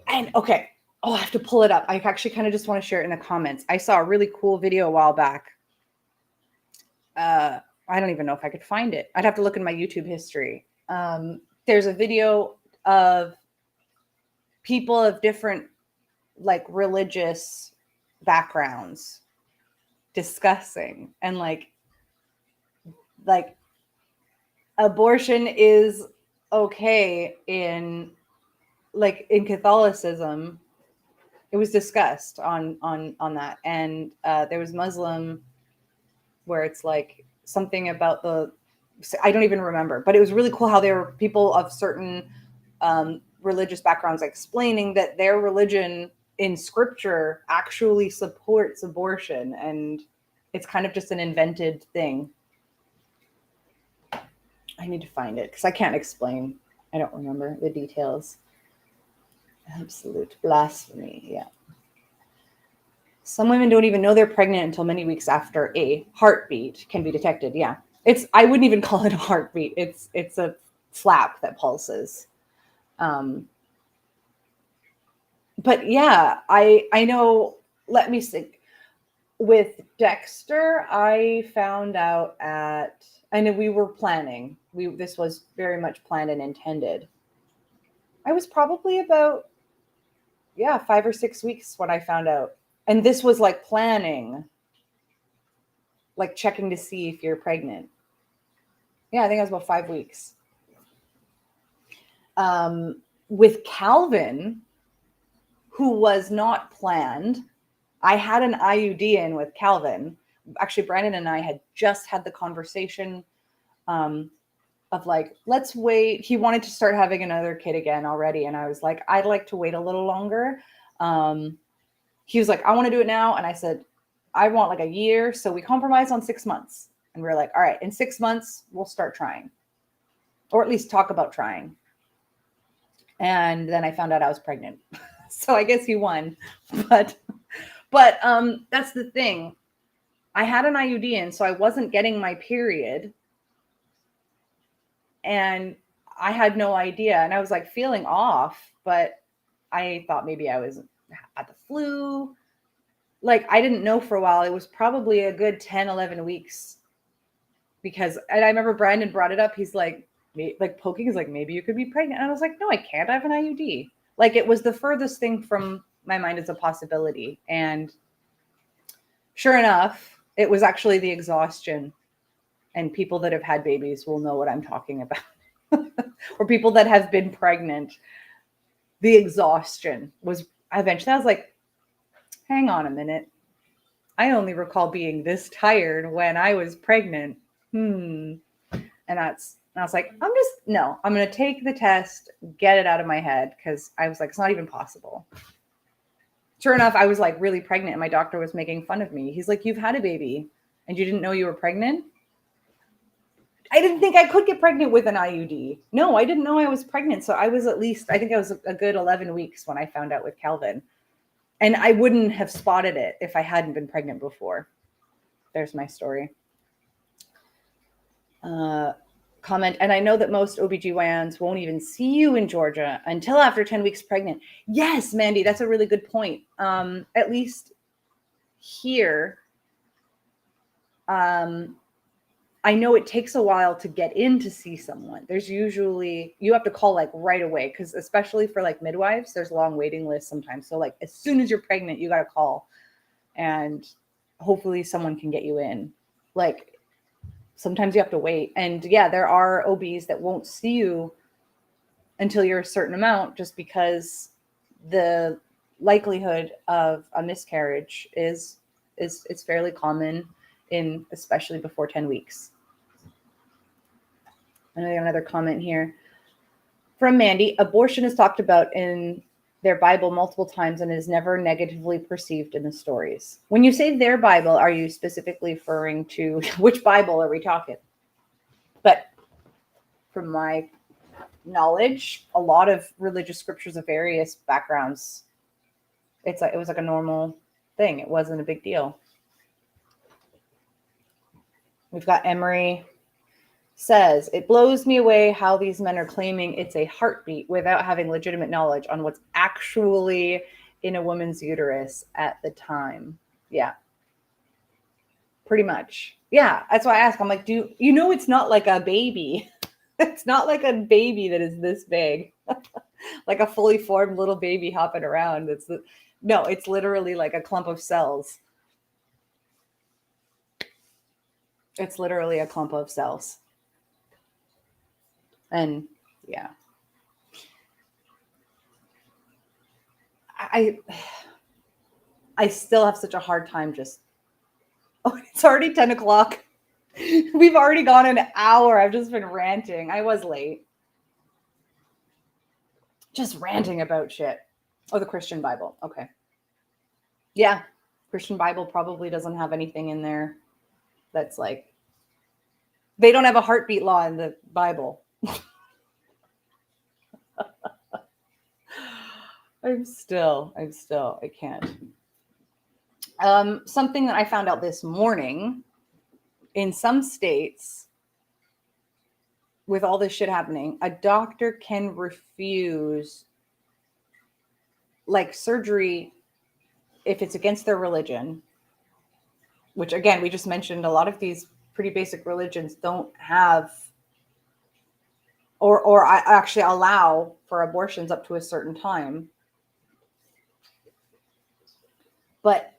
And okay, I have to pull it up. I actually kind of just want to share it in the comments. I saw a really cool video a while back. I don't even know if I could find it. I'd have to look in my YouTube history. There's a video of people of different like religious backgrounds discussing, and like abortion is okay in Catholicism. It was discussed on that, and there was Muslim where it's like something about I don't even remember, but it was really cool how there were people of certain religious backgrounds explaining that their religion in scripture actually supports abortion, and it's kind of just an invented thing. I need to find it because I can't explain. I don't remember the details. Absolute blasphemy. Yeah. Some women don't even know they're pregnant until many weeks after a heartbeat can be detected. Yeah. I wouldn't even call it a heartbeat. It's a flap that pulses. But yeah, I know, let me think. With Dexter, I found out and we were planning. This was very much planned and intended. I was probably about 5 or 6 weeks when I found out. And this was like planning, like checking to see if you're pregnant. Yeah, I think I was about 5 weeks. With Calvin, who was not planned, I had an IUD in with Calvin. Actually, Brandon and I had just had the conversation of like, let's wait. He wanted to start having another kid again already. And I was like, I'd like to wait a little longer. He was like, I want to do it now. And I said, I want like a year. So we compromised on 6 months. And we're like, all right, in 6 months, we'll start trying. Or at least talk about trying. And then I found out I was pregnant. So I guess he won. But that's the thing. I had an IUD in, so I wasn't getting my period. And I had no idea. And I was like feeling off, but I thought maybe I was at the flu. Like, I didn't know for a while. It was probably a good 10, 11 weeks. And I remember Brandon brought it up. He's like poking. He's like, maybe you could be pregnant. And I was like, no, I can't. I have an IUD. Like, it was the furthest thing from my mind as a possibility. And sure enough, it was actually the exhaustion. And people that have had babies will know what I'm talking about. Or people that have been pregnant. The exhaustion was eventually, I was like, hang on a minute. I only recall being this tired when I was pregnant. And I was like, I'm going to take the test, get it out of my head. Cause I was like, it's not even possible. Sure enough, I was like really pregnant and my doctor was making fun of me. He's like, you've had a baby and you didn't know you were pregnant? I didn't think I could get pregnant with an IUD. No, I didn't know I was pregnant. So I was at least, I think I was a good 11 weeks when I found out with Calvin. And I wouldn't have spotted it if I hadn't been pregnant before. There's my story. Comment, and I know that most OBGYNs won't even see you in Georgia until after 10 weeks pregnant. Yes, Mandy, that's a really good point. At least here, I know it takes a while to get in to see someone. There's usually, you have to call like right away, because especially for like midwives, there's long waiting lists sometimes. So like as soon as you're pregnant, you got to call and hopefully someone can get you in. Like sometimes you have to wait. And yeah, there are OBs that won't see you until you're a certain amount, just because the likelihood of a miscarriage is fairly common in, especially before 10 weeks. And I got another comment here from Mandy. Abortion is talked about in their Bible multiple times and is never negatively perceived in the stories. When you say their Bible, are you specifically referring to which Bible are we talking? But from my knowledge, a lot of religious scriptures of various backgrounds, it was like a normal thing. It wasn't a big deal. We've got Emery says, it blows me away how these men are claiming it's a heartbeat without having legitimate knowledge on what's actually in a woman's uterus at the time. Yeah, pretty much. Yeah, that's why I ask. I'm like, you know it's not like a baby. It's not like a baby that is this big, like a fully formed little baby hopping around. No, it's literally like a clump of cells. It's literally a clump of cells. And yeah, I still have such a hard time it's already 10 o'clock. We've already gone an hour. I've just been ranting. I was late. Just ranting about shit. Oh, the Christian Bible. Okay. Yeah. Christian Bible probably doesn't have anything in there that's like, they don't have a heartbeat law in the Bible. I can't. Something that I found out this morning, in some states, with all this shit happening, a doctor can refuse like surgery if it's against their religion, which again, we just mentioned a lot of these pretty basic religions don't have or actually allow for abortions up to a certain time. But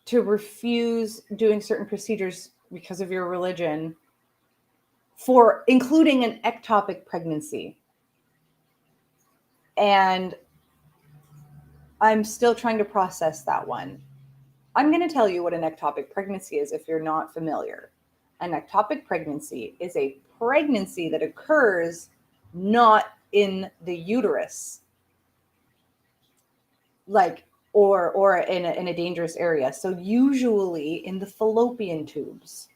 to refuse doing certain procedures because of your religion, for including an ectopic pregnancy. And I'm still trying to process that one. I'm going to tell you what an ectopic pregnancy is if you're not familiar. An ectopic pregnancy is a pregnancy that occurs not in the uterus, like or in a dangerous area. So usually in the fallopian tubes.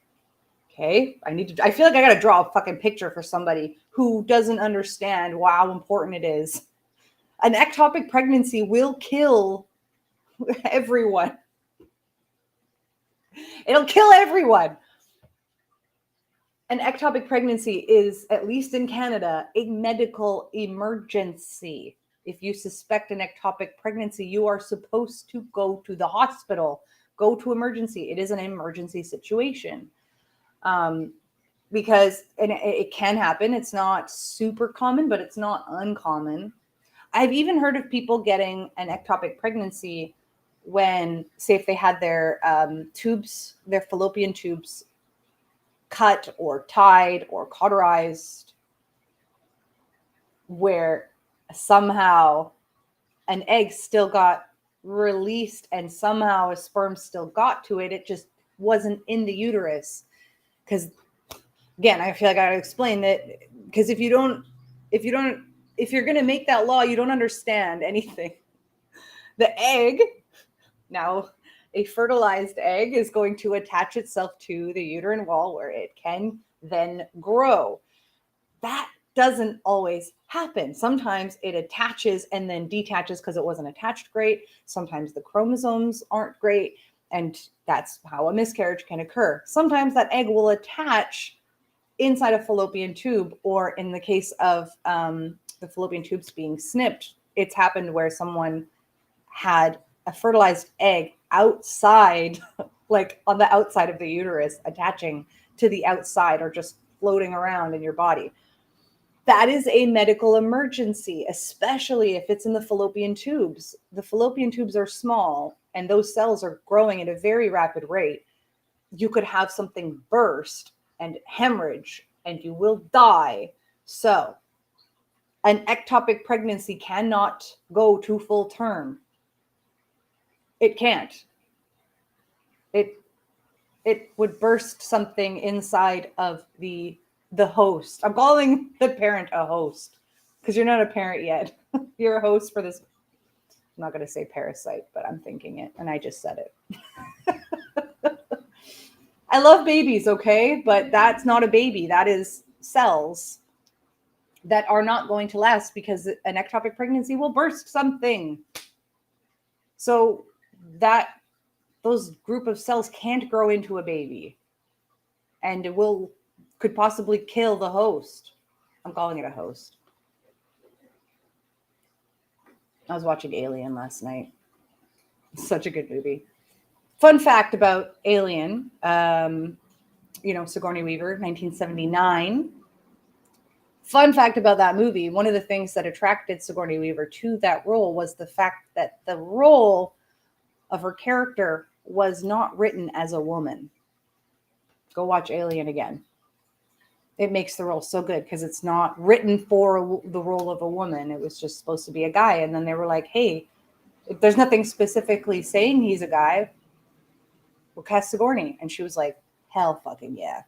Okay, I feel like I got to draw a fucking picture for somebody who doesn't understand how important it is. An ectopic pregnancy will kill everyone. It'll kill everyone. An ectopic pregnancy is, at least in Canada, a medical emergency. If you suspect an ectopic pregnancy, you are supposed to go to the hospital, go to emergency. It is an emergency situation. Because it can happen. It's not super common, but it's not uncommon. I've even heard of people getting an ectopic pregnancy when, say, if they had their tubes, their fallopian tubes cut or tied or cauterized, where somehow an egg still got released and somehow a sperm still got to it. It just wasn't in the uterus. Because again, I feel like I gotta explain that, because if you're going to make that law, you don't understand anything. The egg, now a fertilized egg, is going to attach itself to the uterine wall where it can then grow. That doesn't always happen. Sometimes it attaches and then detaches because it wasn't attached great. Sometimes the chromosomes aren't great, and that's how a miscarriage can occur. Sometimes that egg will attach inside a fallopian tube, or in the case of the fallopian tubes being snipped, it's happened where someone had a fertilized egg outside, like on the outside of the uterus, attaching to the outside or just floating around in your body. That is a medical emergency, especially if it's in the fallopian tubes. The fallopian tubes are small and those cells are growing at a very rapid rate. You could have something burst and hemorrhage and you will die. So an ectopic pregnancy cannot go to full term. It can't. It would burst something inside of the host. I'm calling the parent a host because you're not a parent yet. You're a host for this. I'm not going to say parasite, but I'm thinking it, and I just said it. I love babies, okay? But that's not a baby. That is cells that are not going to last because an ectopic pregnancy will burst something. So those group of cells can't grow into a baby, and it could possibly kill the host. I'm calling it a host. I was watching Alien last night. Such a good movie. Fun fact about Alien, Sigourney Weaver, 1979. Fun fact about that movie, one of the things that attracted Sigourney Weaver to that role was the fact that the role of her character was not written as a woman. Go watch Alien again. It makes the role so good because it's not written for the role of a woman. It was just supposed to be a guy. And then they were like, hey, if there's nothing specifically saying he's a guy, we'll cast Sigourney. And she was like, hell fucking yeah.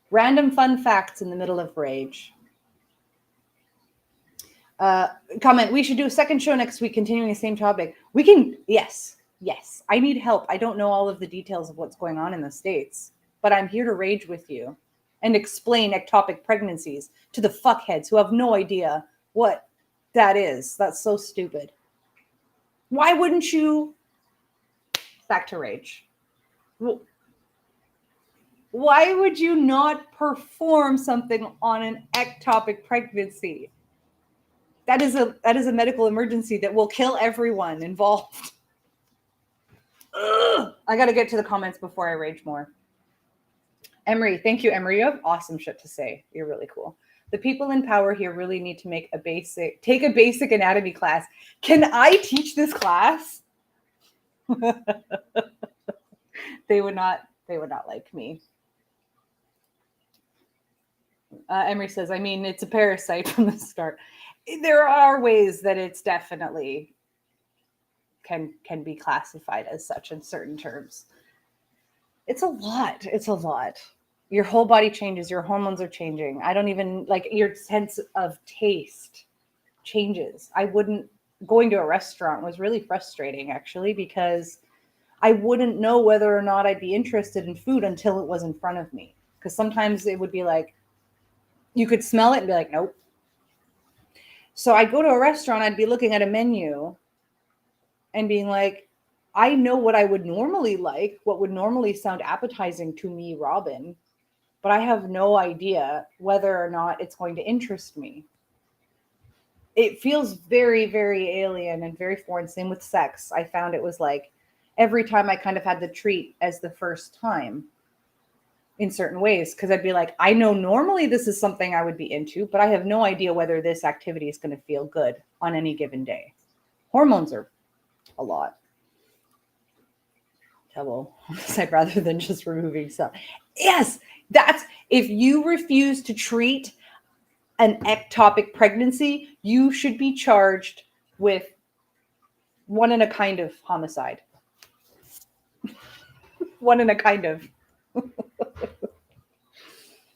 Random fun facts in the middle of rage. Comment, we should do a second show next week, continuing the same topic. We can, yes. I need help. I don't know all of the details of what's going on in the States, but I'm here to rage with you and explain ectopic pregnancies to the fuckheads who have no idea what that is. That's so stupid. Why wouldn't you? Back to rage. Why would you not perform something on an ectopic pregnancy? That is a medical emergency that will kill everyone involved. Ugh. I got to get to the comments before I rage more. Emery, thank you, Emery. You have awesome shit to say. You're really cool. The people in power here really need to take a basic anatomy class. Can I teach this class? They would not like me. Emery says, I mean, it's a parasite from the start. There are ways that it's definitely can be classified as such in certain terms. It's a lot. Your whole body changes. Your hormones are changing. I don't even your sense of taste changes. Going to a restaurant was really frustrating actually, because I wouldn't know whether or not I'd be interested in food until it was in front of me. Because sometimes it would be like, you could smell it and be like, nope. So I'd go to a restaurant, I'd be looking at a menu and being like, I know what I would normally like, what would normally sound appetizing to me, Robin, but I have no idea whether or not it's going to interest me. It feels very, very alien and very foreign. Same with sex. I found it was like every time I kind of had the treat as the first time in certain ways, because I'd be like, I know normally this is something I would be into, but I have no idea whether this activity is going to feel good on any given day. Hormones are a lot. Double homicide rather than just removing stuff. Yes, that's if you refuse to treat an ectopic pregnancy, you should be charged with one in a kind of homicide. One in a kind of.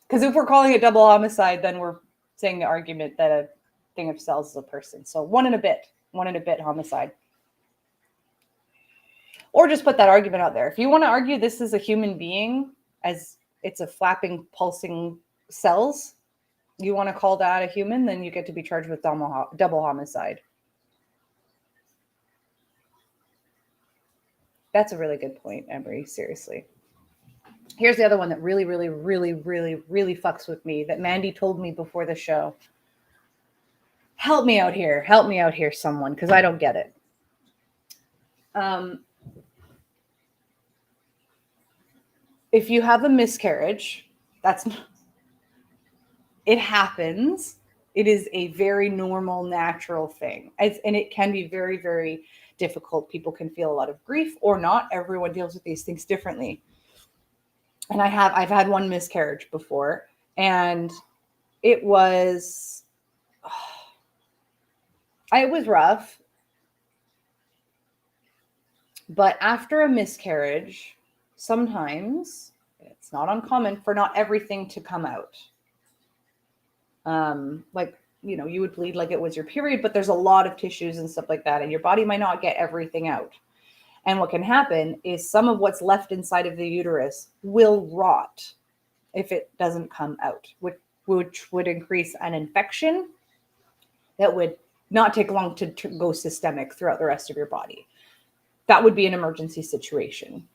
Because if we're calling it double homicide, then we're saying the argument that a thing of cells is a person. So one in a bit homicide. Or just put that argument out there. If you want to argue this is a human being, as it's a flapping, pulsing cells, you want to call that a human, then you get to be charged with double homicide. That's a really good point, Emery. Seriously. Here's the other one that really, really, really, really, really fucks with me that Mandy told me before the show. Help me out here. Help me out here, someone, because I don't get it. If you have a miscarriage, it happens. It is a very normal, natural thing. And it can be very, very difficult. People can feel a lot of grief or not. Everyone deals with these things differently. And I've had one miscarriage before, and it was rough. But after a miscarriage, sometimes it's not uncommon for not everything to come out. Like, you know, you would bleed like it was your period, but there's a lot of tissues and stuff like that, and your body might not get everything out. And what can happen is some of what's left inside of the uterus will rot if it doesn't come out, which would increase an infection that would not take long to go systemic throughout the rest of your body. That would be an emergency situation.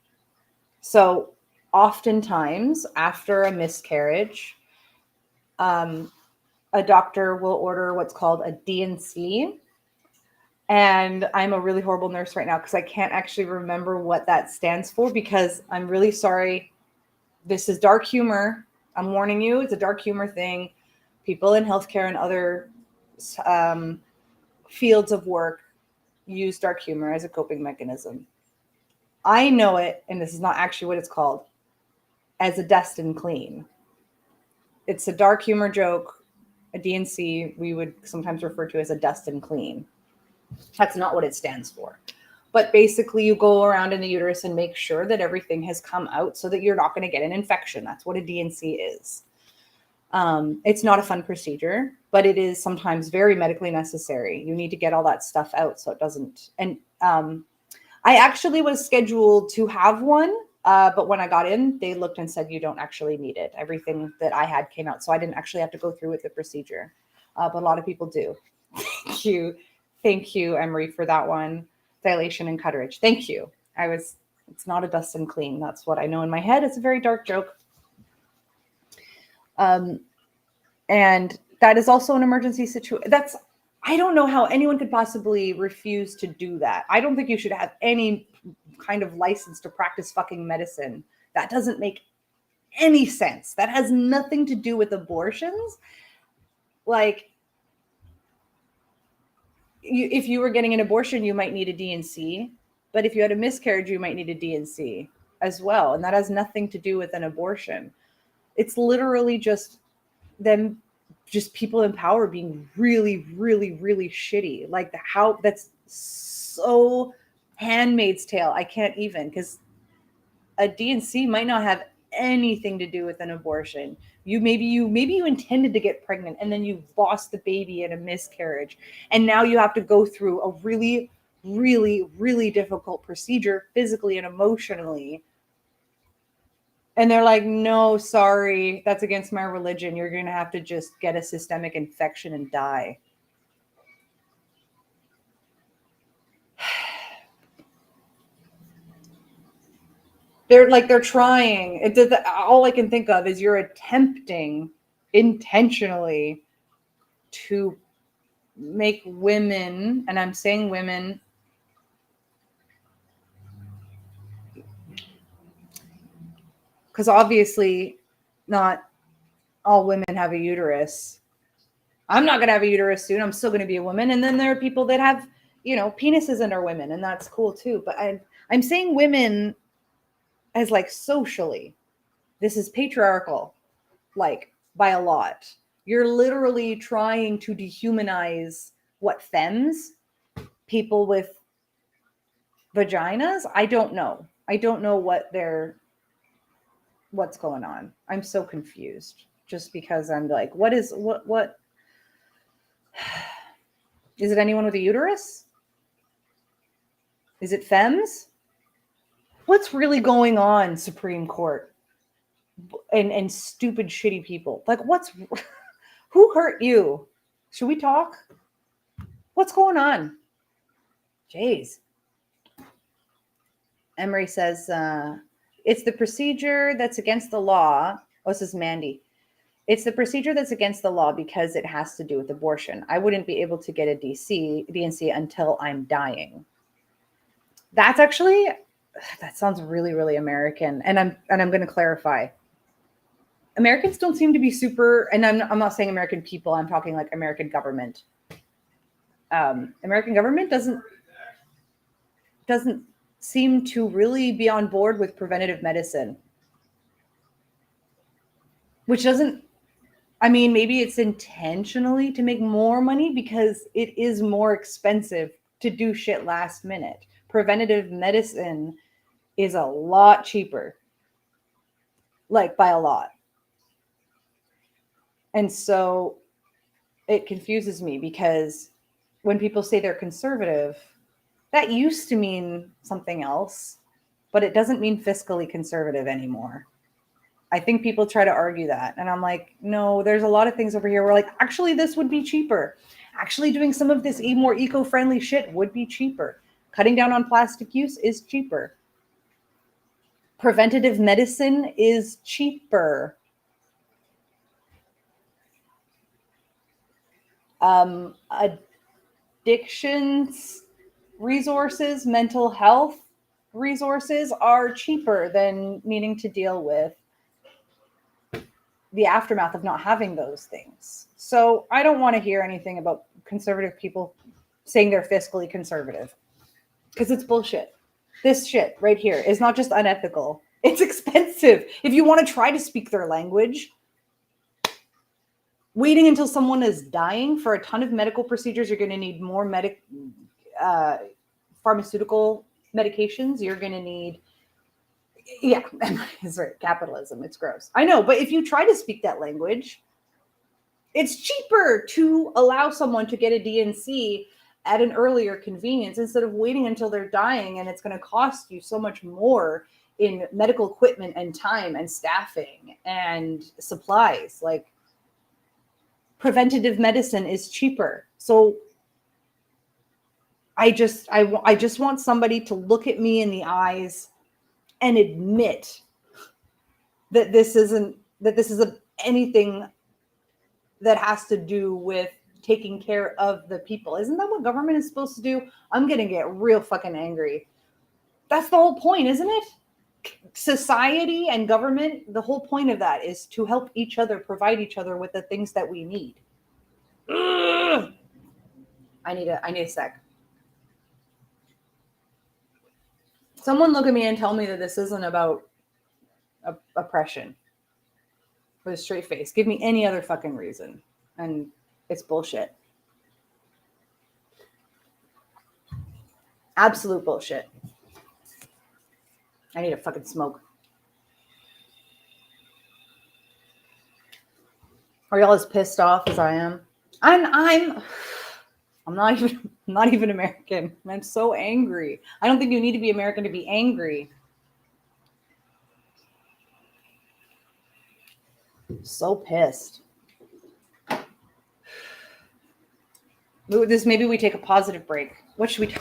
So oftentimes after a miscarriage, a doctor will order what's called a D&C. And I'm a really horrible nurse right now because I can't actually remember what that stands for, because I'm really sorry. This is dark humor. I'm warning you, it's a dark humor thing. People in healthcare and other fields of work use dark humor as a coping mechanism. I know it, and this is not actually what it's called, as a destined clean. It's a dark humor joke. A D&C we would sometimes refer to as a destined clean. That's not what it stands for. But basically, you go around in the uterus and make sure that everything has come out so that you're not going to get an infection. That's what a D&C is. It's not a fun procedure, but it is sometimes very medically necessary. You need to get all that stuff out so it doesn't. And I actually was scheduled to have one, but when I got in, they looked and said, you don't actually need it. Everything that I had came out. So I didn't actually have to go through with the procedure. But a lot of people do. Thank you. Thank you, Emery, for that one. Dilation and Cutteridge. Thank you. It's not a dust and clean. That's what I know in my head. It's a very dark joke. And that is also an emergency situation. I don't know how anyone could possibly refuse to do that. I don't think you should have any kind of license to practice fucking medicine. That doesn't make any sense. That has nothing to do with abortions. Like, if you were getting an abortion, you might need a D&C. But if you had a miscarriage, you might need a D&C as well. And that has nothing to do with an abortion. It's literally just people in power being really, really, really shitty. Like that's so Handmaid's Tale. I can't even, because a D&C might not have anything to do with an abortion. Maybe you intended to get pregnant and then you lost the baby in a miscarriage, and now you have to go through a really, really, really difficult procedure physically and emotionally. And they're like, no, sorry, that's against my religion. You're going to have to just get a systemic infection and die. They're trying. All I can think of is you're attempting intentionally to make women, and I'm saying women, because obviously not all women have a uterus. I'm not going to have a uterus soon. I'm still going to be a woman. And then there are people that have, penises and are women, and that's cool too. But I'm saying women as like socially. This is patriarchal, like by a lot. You're literally trying to dehumanize what femmes, people with vaginas. I don't know what's going on. I'm so confused just because I'm like, what is it anyone with a uterus? Is it femmes? What's really going on, Supreme Court? and stupid, shitty people. Like, who hurt you? Should we talk? What's going on? Jeez. Emery says, it's the procedure that's against the law. Oh, this is Mandy. It's the procedure that's against the law because it has to do with abortion. I wouldn't be able to get a DNC until I'm dying. That's actually, that sounds really, really American. And I'm going to clarify. Americans don't seem to be super, and I'm not saying American people, I'm talking like American government. American government doesn't seem to really be on board with preventative medicine, which doesn't, I mean, maybe it's intentionally to make more money because it is more expensive to do shit last minute. Preventative medicine is a lot cheaper, like by a lot. And so it confuses me because when people say they're conservative, that used to mean something else, but it doesn't mean fiscally conservative anymore. I think people try to argue that. And I'm like, no, there's a lot of things over here where like, actually, this would be cheaper. Actually, doing some of this more eco-friendly shit would be cheaper. Cutting down on plastic use is cheaper. Preventative medicine is cheaper. Addictions resources, mental health resources are cheaper than needing to deal with the aftermath of not having those things. So I don't want to hear anything about conservative people saying they're fiscally conservative because it's bullshit. This shit right here is not just unethical. It's expensive. If you want to try to speak their language, waiting until someone is dying for a ton of medical procedures, you're going to need more pharmaceutical medications. You're going to need, yeah, it's right. Capitalism. It's gross. I know. But if you try to speak that language, it's cheaper to allow someone to get a DNC at an earlier convenience instead of waiting until they're dying. And it's going to cost you so much more in medical equipment and time and staffing and supplies. Like, preventative medicine is cheaper. So I just want somebody to look at me in the eyes and admit that this is anything that has to do with taking care of the people. Isn't that what government is supposed to do? I'm going to get real fucking angry. That's the whole point, isn't it? Society and government, the whole point of that is to help each other, provide each other with the things that we need. Ugh. I need a sec. Someone look at me and tell me that this isn't about oppression with a straight face. Give me any other fucking reason. And it's bullshit. Absolute bullshit. I need a fucking smoke. Are y'all as pissed off as I am? I'm not even American. I'm so angry. I don't think you need to be American to be angry. So pissed. Maybe we take a positive break. What should we do?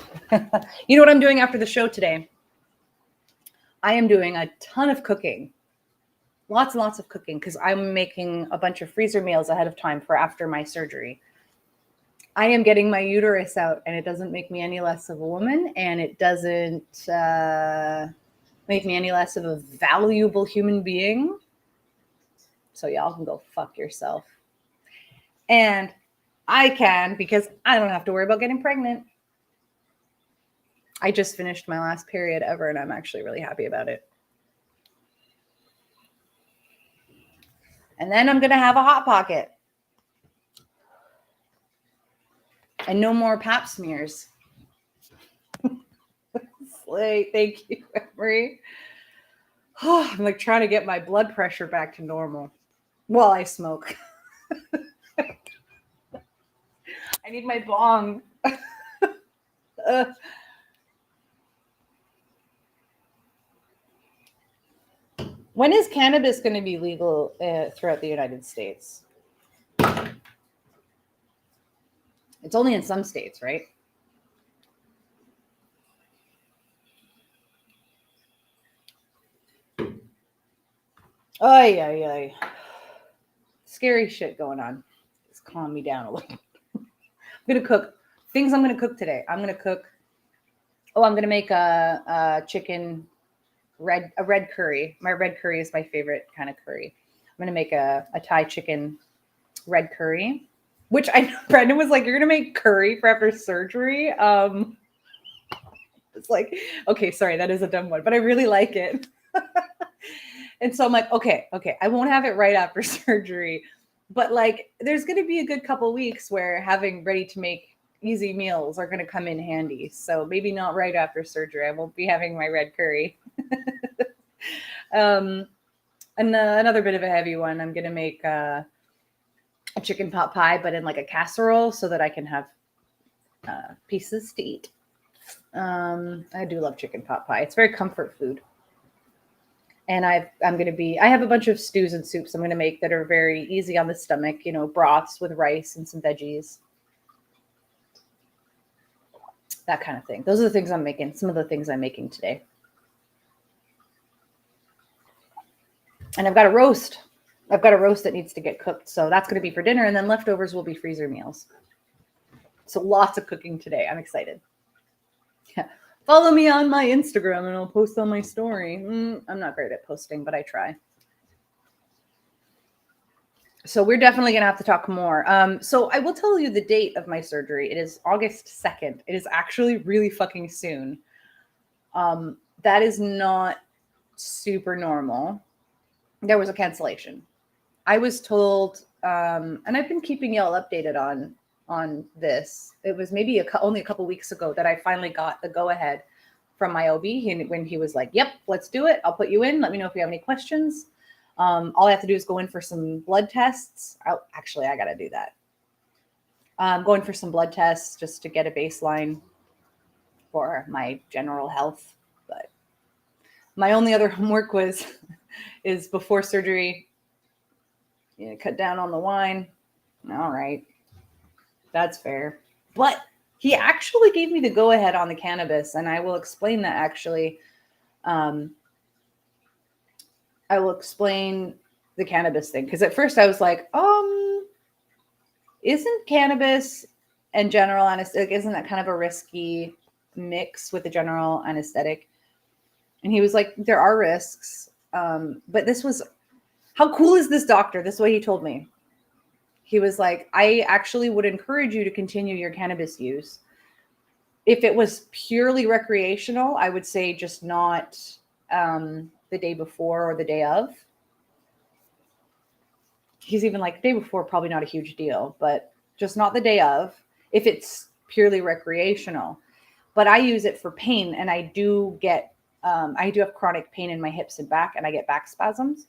You know what I'm doing after the show today? I am doing a ton of cooking. Lots and lots of cooking because I'm making a bunch of freezer meals ahead of time for after my surgery. I am getting my uterus out, and it doesn't make me any less of a woman, and it doesn't make me any less of a valuable human being. So y'all can go fuck yourself. And I can because I don't have to worry about getting pregnant. I just finished my last period ever, and I'm actually really happy about it. And then I'm going to have a Hot Pocket. And no more pap smears. Slay. Thank you, Emery. Oh, I'm like trying to get my blood pressure back to normal while I smoke. I need my bong. When is cannabis going to be legal throughout the United States? It's only in some states, right? Ay, ay, ay. Scary shit going on. Just calm me down a little. I'm going to cook. Things I'm going to cook today. I'm going to cook. Oh, I'm going to make a chicken red curry. My red curry is my favorite kind of curry. I'm going to make a Thai chicken red curry, which I know Brendan was like, you're going to make curry for after surgery. It's like, okay, sorry, that is a dumb one, but I really like it. And so I'm like, okay, I won't have it right after surgery, but like, there's going to be a good couple weeks where having ready to make easy meals are going to come in handy. So maybe not right after surgery. I won't be having my red curry. And another bit of a heavy one. I'm going to make a chicken pot pie, but in like a casserole so that I can have pieces to eat. I do love chicken pot pie. It's very comfort food. And I have a bunch of stews and soups I'm going to make that are very easy on the stomach, you know, broths with rice and some veggies. That kind of thing. Those are the things I'm making. Some of the things I'm making today. And I've got a roast. I've got a roast that needs to get cooked. So that's going to be for dinner. And then leftovers will be freezer meals. So lots of cooking today. I'm excited. Yeah. Follow me on my Instagram and I'll post on my story. I'm not great at posting, but I try. So we're definitely going to have to talk more. So I will tell you the date of my surgery. It is August 2nd. It is actually really fucking soon. That is not super normal. There was a cancellation. I was told, and I've been keeping y'all updated on this. It was maybe only a couple weeks ago that I finally got the go-ahead from my OB when he was like, yep, let's do it. I'll put you in. Let me know if you have any questions. All I have to do is go in for some blood tests. Actually, I got to do that. I'm going for some blood tests just to get a baseline for my general health. But my only other homework is before surgery, cut down on the wine. All right. That's fair. But he actually gave me the go-ahead on the cannabis, and I will explain that actually. I will explain the cannabis thing, because at first I was like, isn't cannabis and general anesthetic, isn't that kind of a risky mix with the general anesthetic? And he was like, there are risks. But this was, how cool is this doctor? This is what he told me. He was like, I actually would encourage you to continue your cannabis use. If it was purely recreational, I would say just not the day before or the day of. He's even like, the day before, probably not a huge deal, but just not the day of, if it's purely recreational. But I use it for pain, and I do have chronic pain in my hips and back, and I get back spasms.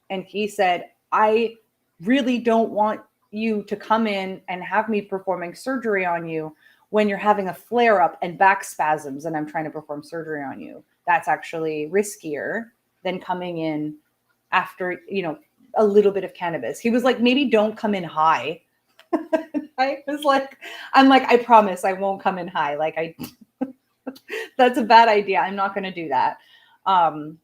And he said, I really don't want you to come in and have me performing surgery on you when you're having a flare up and back spasms and I'm trying to perform surgery on you. That's actually riskier than coming in after, a little bit of cannabis. He was like, maybe don't come in high. I was like, I promise I won't come in high. That's a bad idea. I'm not going to do that. And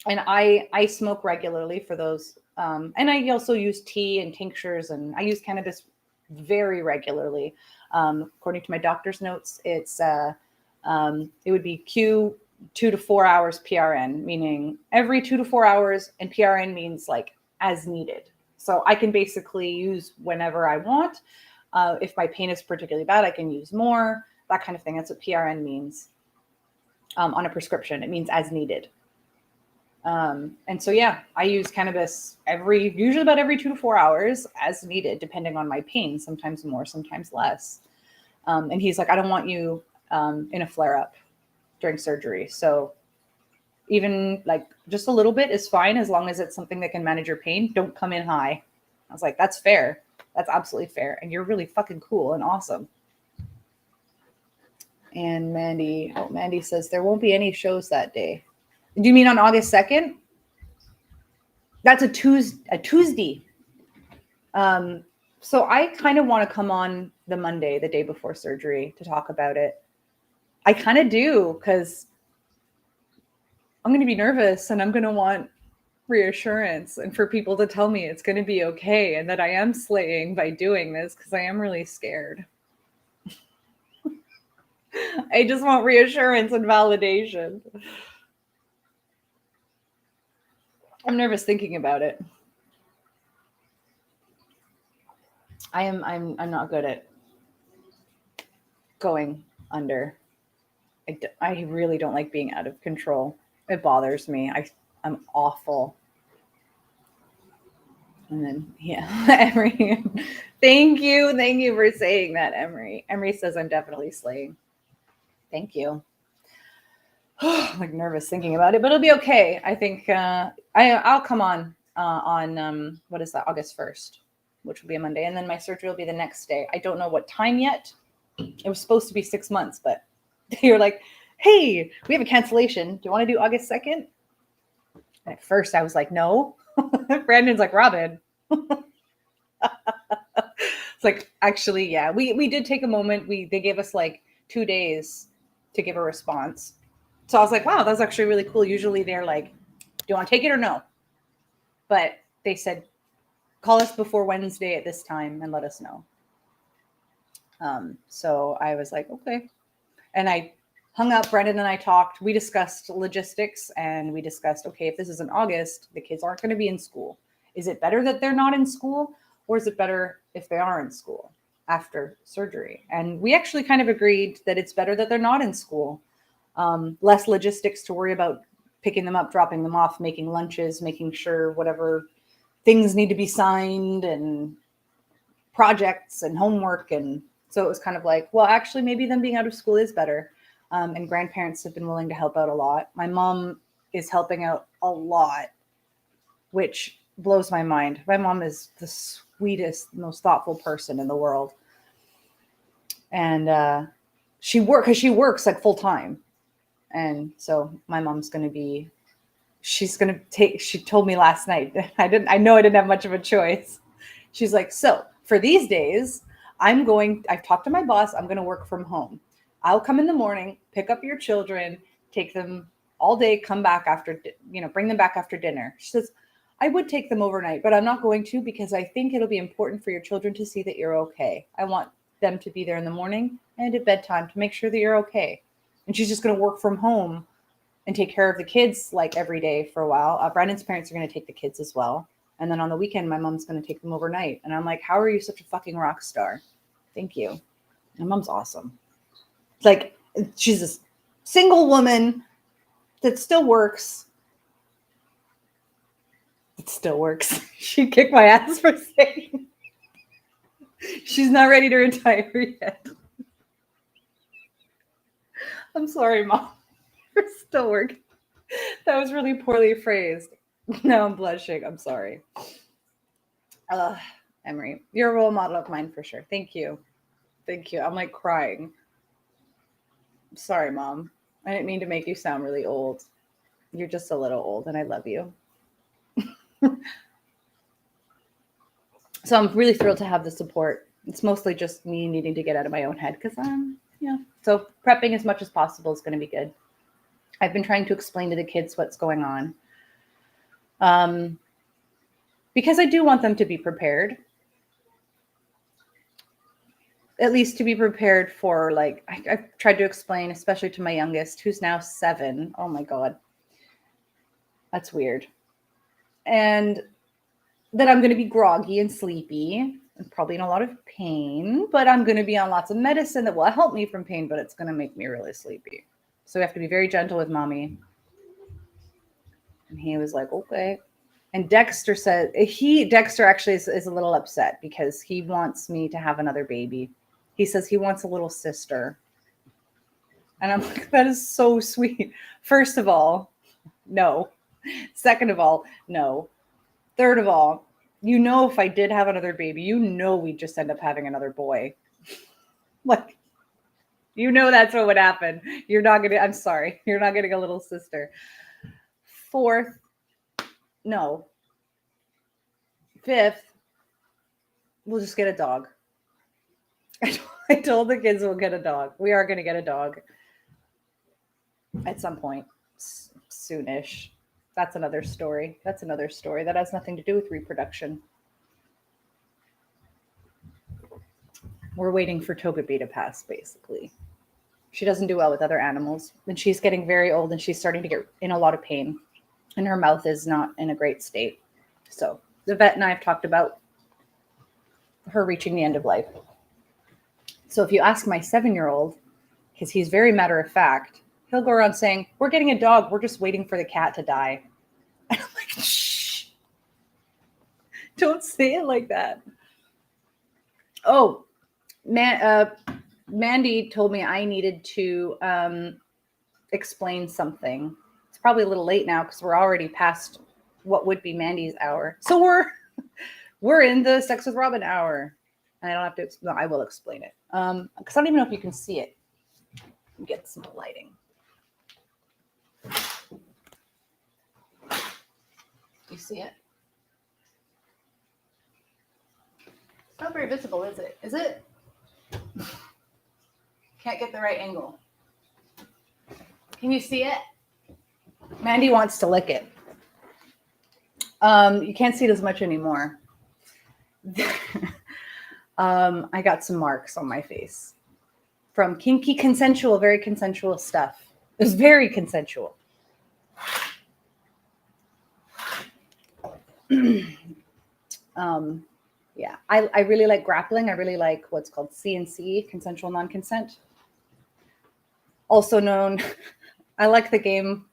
I smoke regularly for those. And I also use tea and tinctures, and I use cannabis very regularly. According to my doctor's notes, it would be Q 2 to 4 hours PRN, meaning every 2 to 4 hours, and PRN means like as needed. So I can basically use whenever I want. If my pain is particularly bad, I can use more, that kind of thing. That's what PRN means on a prescription. It means as needed. And so, yeah, I use cannabis usually about every 2 to 4 hours as needed, depending on my pain, sometimes more, sometimes less. And he's like, I don't want you in a flare up during surgery. So even like just a little bit is fine, as long as it's something that can manage your pain. Don't come in high. I was like, that's fair. That's absolutely fair. And you're really fucking cool and awesome. And Mandy says there won't be any shows that day. Do you mean on August 2nd? That's a Tuesday. So I kind of want to come on the Monday, the day before surgery, to talk about it. I kind of do, because I'm going to be nervous and I'm going to want reassurance and for people to tell me it's going to be okay and that I am slaying by doing this, because I am really scared. I just want reassurance and validation. I'm nervous thinking about it. I'm not good at going under. I really don't like being out of control. It bothers me. I'm awful. And then, yeah, Emery. Thank you for saying that, Emery. Emery says I'm definitely slaying. Thank you. I'm like nervous thinking about it, but it'll be okay. I think I'll come on what is that, August 1st, which will be a Monday, and then my surgery will be the next day. I don't know what time yet. It was supposed to be 6 months, but they were like, hey, we have a cancellation. Do you want to do August 2nd? And at first I was like, no. Brandon's like, Robin. It's like, actually, yeah, we did take a moment. They gave us like 2 days to give a response. So I was like, wow, that's actually really cool. Usually they're like, do you want to take it or no? But they said, call us before Wednesday at this time and let us know. So I was like, okay. And I hung up. Brendan and I talked. We discussed logistics, and we discussed, okay, if this is in August, the kids aren't going to be in school. Is it better that they're not in school, or is it better if they are in school after surgery? And we actually kind of agreed that it's better that they're not in school. Less logistics to worry about, picking them up, dropping them off, making lunches, making sure whatever things need to be signed, and projects and homework. And so it was kind of like, well, actually, maybe them being out of school is better. And grandparents have been willing to help out a lot. My mom is helping out a lot, which blows my mind. My mom is the sweetest, most thoughtful person in the world. And she works like full time. And so my mom's going to be, she told me last night, I know I didn't have much of a choice. She's like, so for these days, I've talked to my boss, I'm going to work from home. I'll come in the morning, pick up your children, take them all day, come back bring them back after dinner. She says, I would take them overnight, but I'm not going to, because I think it'll be important for your children to see that you're okay. I want them to be there in the morning and at bedtime to make sure that you're okay. And she's just going to work from home and take care of the kids like every day for a while. Brandon's parents are going to take the kids as well. And then on the weekend, my mom's going to take them overnight. And I'm like, how are you such a fucking rock star? Thank you. My mom's awesome. It's like, she's a single woman that still works. It still works. She'd kick my ass for saying she's not ready to retire yet. I'm sorry, Mom. You're still working. That was really poorly phrased. Now I'm blushing. I'm sorry. Emery, you're a role model of mine for sure. Thank you. Thank you. I'm like crying. Sorry, Mom. I didn't mean to make you sound really old. You're just a little old, and I love you. So I'm really thrilled to have the support. It's mostly just me needing to get out of my own head, because so prepping as much as possible is going to be good. I've been trying to explain to the kids what's going on, because I do want them to be prepared. At least to be prepared for, like, I've tried to explain, especially to my youngest, who's now 7. Oh my God. That's weird. And that I'm going to be groggy and sleepy and probably in a lot of pain, but I'm going to be on lots of medicine that will help me from pain, but it's going to make me really sleepy. So we have to be very gentle with Mommy. And he was like, okay. And Dexter said, Dexter actually is a little upset because he wants me to have another baby. He says he wants a little sister. And I'm like, that is so sweet. First of all, no. Second of all, no. Third of all, if I did have another baby, we'd just end up having another boy. Like, that's what would happen. I'm sorry. You're not getting a little sister. Fourth, no. 5th, we'll just get a dog. I told the kids we'll get a dog. We are going to get a dog at some point soonish. That's another story. That has nothing to do with reproduction. We're waiting for Togepi to pass, basically. She doesn't do well with other animals, and she's getting very old, and she's starting to get in a lot of pain, and her mouth is not in a great state. So the vet and I have talked about her reaching the end of life. So if you ask my 7-year-old, because he's very matter of fact, he'll go around saying, we're getting a dog. We're just waiting for the cat to die. And I'm like, shh, don't say it like that. Oh, Mandy told me I needed to explain something. It's probably a little late now because we're already past what would be Mandy's hour. So we're in the Sex with Robin hour. And I don't have to, no, I will explain it. Because I don't even know if you can see it. Get some lighting. You see it? It's not very visible, is it? Is it? Can't get the right angle. Can you see it? Mandy wants to lick it. You can't see it as much anymore. I got some marks on my face from kinky consensual, very consensual stuff. It was very consensual. Yeah, I really like grappling. I really like what's called CNC, consensual non-consent. Also known, I like the game,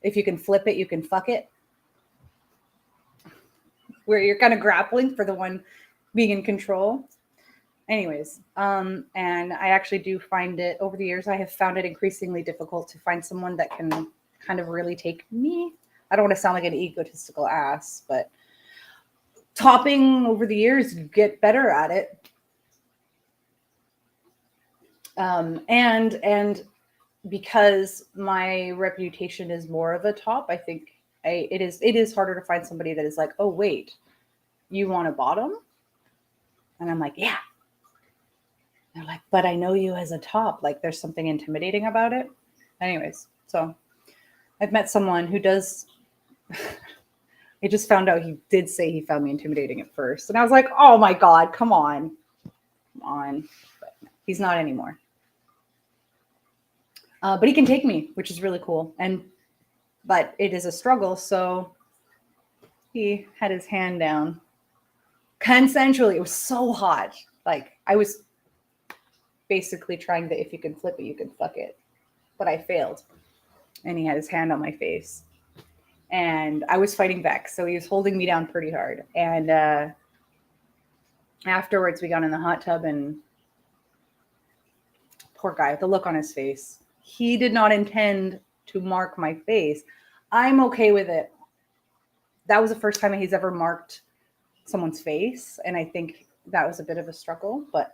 if you can flip it, you can fuck it. Where you're kind of grappling for the one being in control. Anyways, and I actually do find it, over the years, I have found it increasingly difficult to find someone that can kind of really take me. I don't want to sound like an egotistical ass, but topping over the years, you get better at it. And because my reputation is more of a top, I think it is harder to find somebody that is like, oh, wait, you want a bottom? And I'm like, yeah. They're like, but I know you as a top. Like, there's something intimidating about it. Anyways, so I've met someone who does. I just found out he did say he found me intimidating at first. And I was like, oh my God, come on. Come on. But he's not anymore. But he can take me, which is really cool. But it is a struggle. So he had his hand down. Consensually, it was so hot. Like, I was basically trying to, if you can flip it, you can fuck it. But I failed. And he had his hand on my face. And I was fighting back. So he was holding me down pretty hard. And afterwards, we got in the hot tub, and poor guy, the look on his face. He did not intend to mark my face. I'm okay with it. That was the first time he's ever marked someone's face. And I think that was a bit of a struggle. But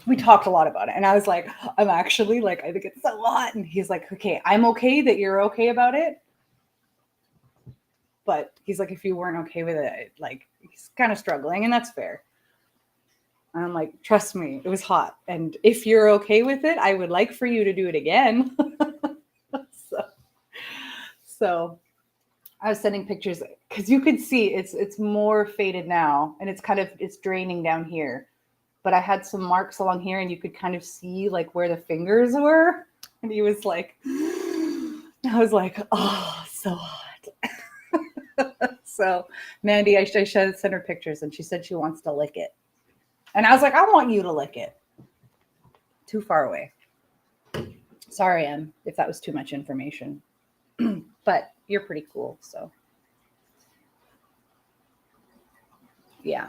we talked a lot about it. And I was like, I'm actually like, I think it's so hot. And he's like, okay, I'm okay that you're okay about it. But he's like, if you weren't okay with it, like, he's kind of struggling, and that's fair. And I'm like, trust me, it was hot. And if you're okay with it, I would like for you to do it again. So I was sending pictures because you could see it's more faded now, and it's draining down here. But I had some marks along here, and you could kind of see like where the fingers were. And he was like, I was like, oh, so hot. So Mandy, I sent her pictures, and she said she wants to lick it. And I was like, I want you to lick it. Too far away. Sorry, Em, if that was too much information. But you're pretty cool, so. Yeah.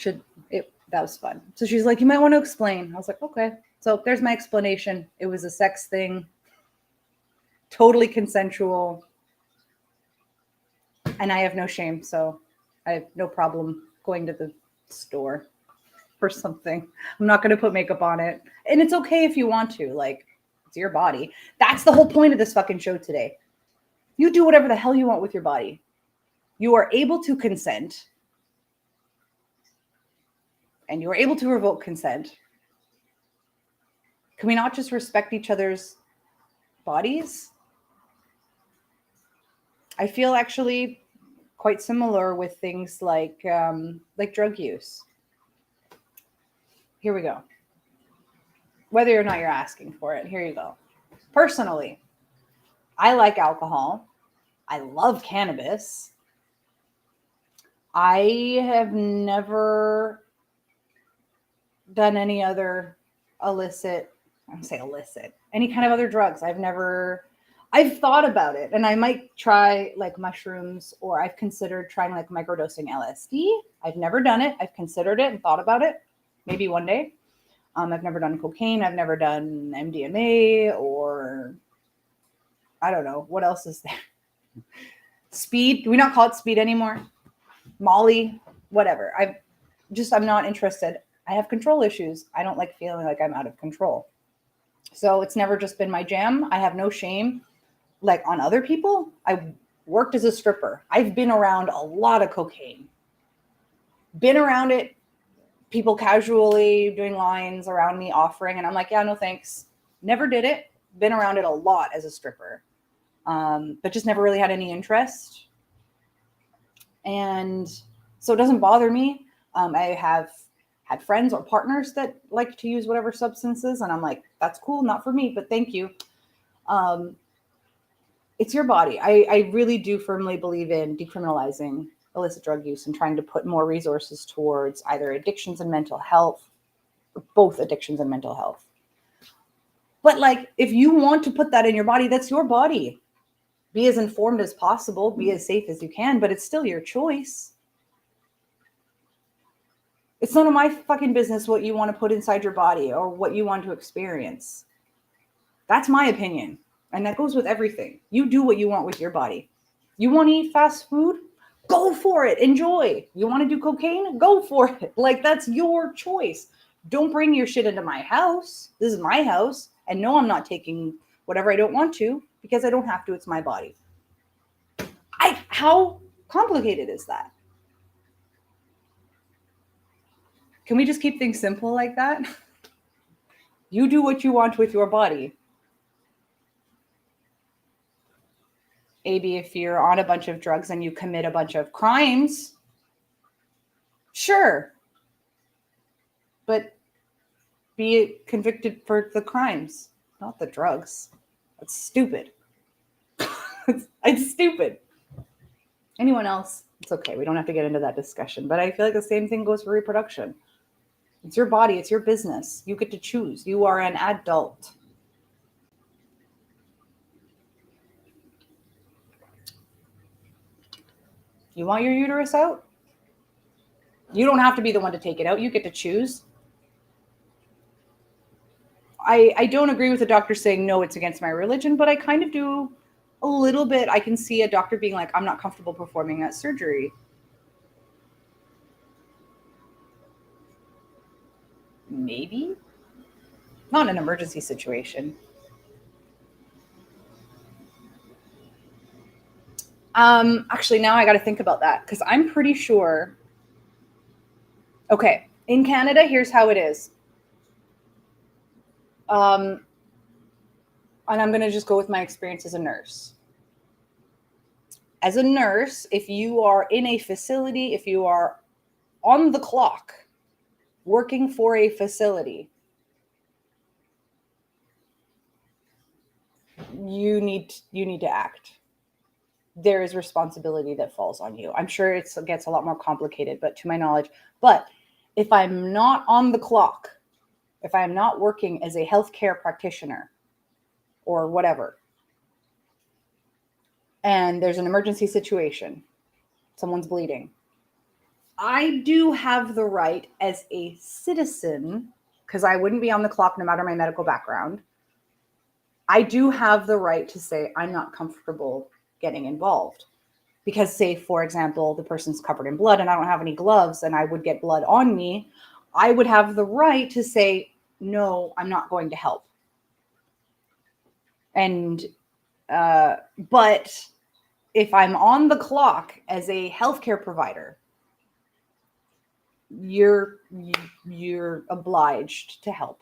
That was fun. So she's like, you might want to explain. I was like, okay. So there's my explanation. It was a sex thing. Totally consensual. And I have no shame, so I have no problem going to the store for something. I'm not going to put makeup on it. And it's okay if you want to. Like, it's your body. That's the whole point of this fucking show today. You do whatever the hell you want with your body. You are able to consent. and you were able to revoke consent, can we not just respect each other's bodies? I feel actually quite similar with things like drug use. Here we go. Whether or not you're asking for it, here you go. Personally, I like alcohol. I love cannabis. I have never done any other illicit, I don't say illicit, any kind of other drugs. I've thought about it, and I might try like mushrooms, or I've considered trying like microdosing LSD. I've never done it. I've considered it and thought about it. Maybe one day. I've never done cocaine. I've never done MDMA, or I don't know. What else is there? Speed. Do we not call it speed anymore? Molly, whatever. I'm not interested. I have control issues. I don't like feeling like I'm out of control. So it's never just been my jam. I have no shame like on other people. I worked as a stripper. I've been around a lot of cocaine. Been around it, people casually doing lines around me offering, and I'm like, yeah, no thanks. Never did it. Been around it a lot as a stripper. But just never really had any interest. And so it doesn't bother me. I have had friends or partners that like to use whatever substances, and I'm like, that's cool, not for me, but thank you. It's your body. I really do firmly believe in decriminalizing illicit drug use and trying to put more resources towards either addictions and mental health, or both addictions and mental health. But like, if you want to put that in your body, that's your body. Be as informed as possible, be as safe as you can, but it's still your choice. It's none of my fucking business what you want to put inside your body or what you want to experience. That's my opinion. And that goes with everything. You do what you want with your body. You want to eat fast food? Go for it. Enjoy. You want to do cocaine? Go for it. Like, that's your choice. Don't bring your shit into my house. This is my house. And no, I'm not taking whatever I don't want to, because I don't have to. It's my body. How complicated is that? Can we just keep things simple like that? You do what you want with your body. Maybe if you're on a bunch of drugs and you commit a bunch of crimes, sure. But be convicted for the crimes, not the drugs. That's stupid. It's stupid. Anyone else? It's okay. We don't have to get into that discussion. But I feel like the same thing goes for reproduction. It's your body. It's your business. You get to choose. You are an adult. You want your uterus out? You don't have to be the one to take it out. You get to choose. I don't agree with the doctor saying, no, it's against my religion, but I kind of do a little bit. I can see a doctor being like, I'm not comfortable performing that surgery. Maybe. Not an emergency situation. Actually, now I got to think about that, because I'm pretty sure. Okay, in Canada, here's how it is. And I'm going to just go with my experience as a nurse. As a nurse, if you are in a facility, if you are on the clock working for a facility, you need to act. There is responsibility that falls on you. I'm sure it gets a lot more complicated, but to my knowledge. But if I'm not on the clock, if I'm not working as a healthcare practitioner or whatever, and there's an emergency situation, someone's bleeding, I do have the right as a citizen, because I wouldn't be on the clock no matter my medical background, I do have the right to say I'm not comfortable getting involved. Because, say, for example, the person's covered in blood and I don't have any gloves and I would get blood on me, I would have the right to say, no, I'm not going to help. And, but if I'm on the clock as a healthcare provider, you're obliged to help.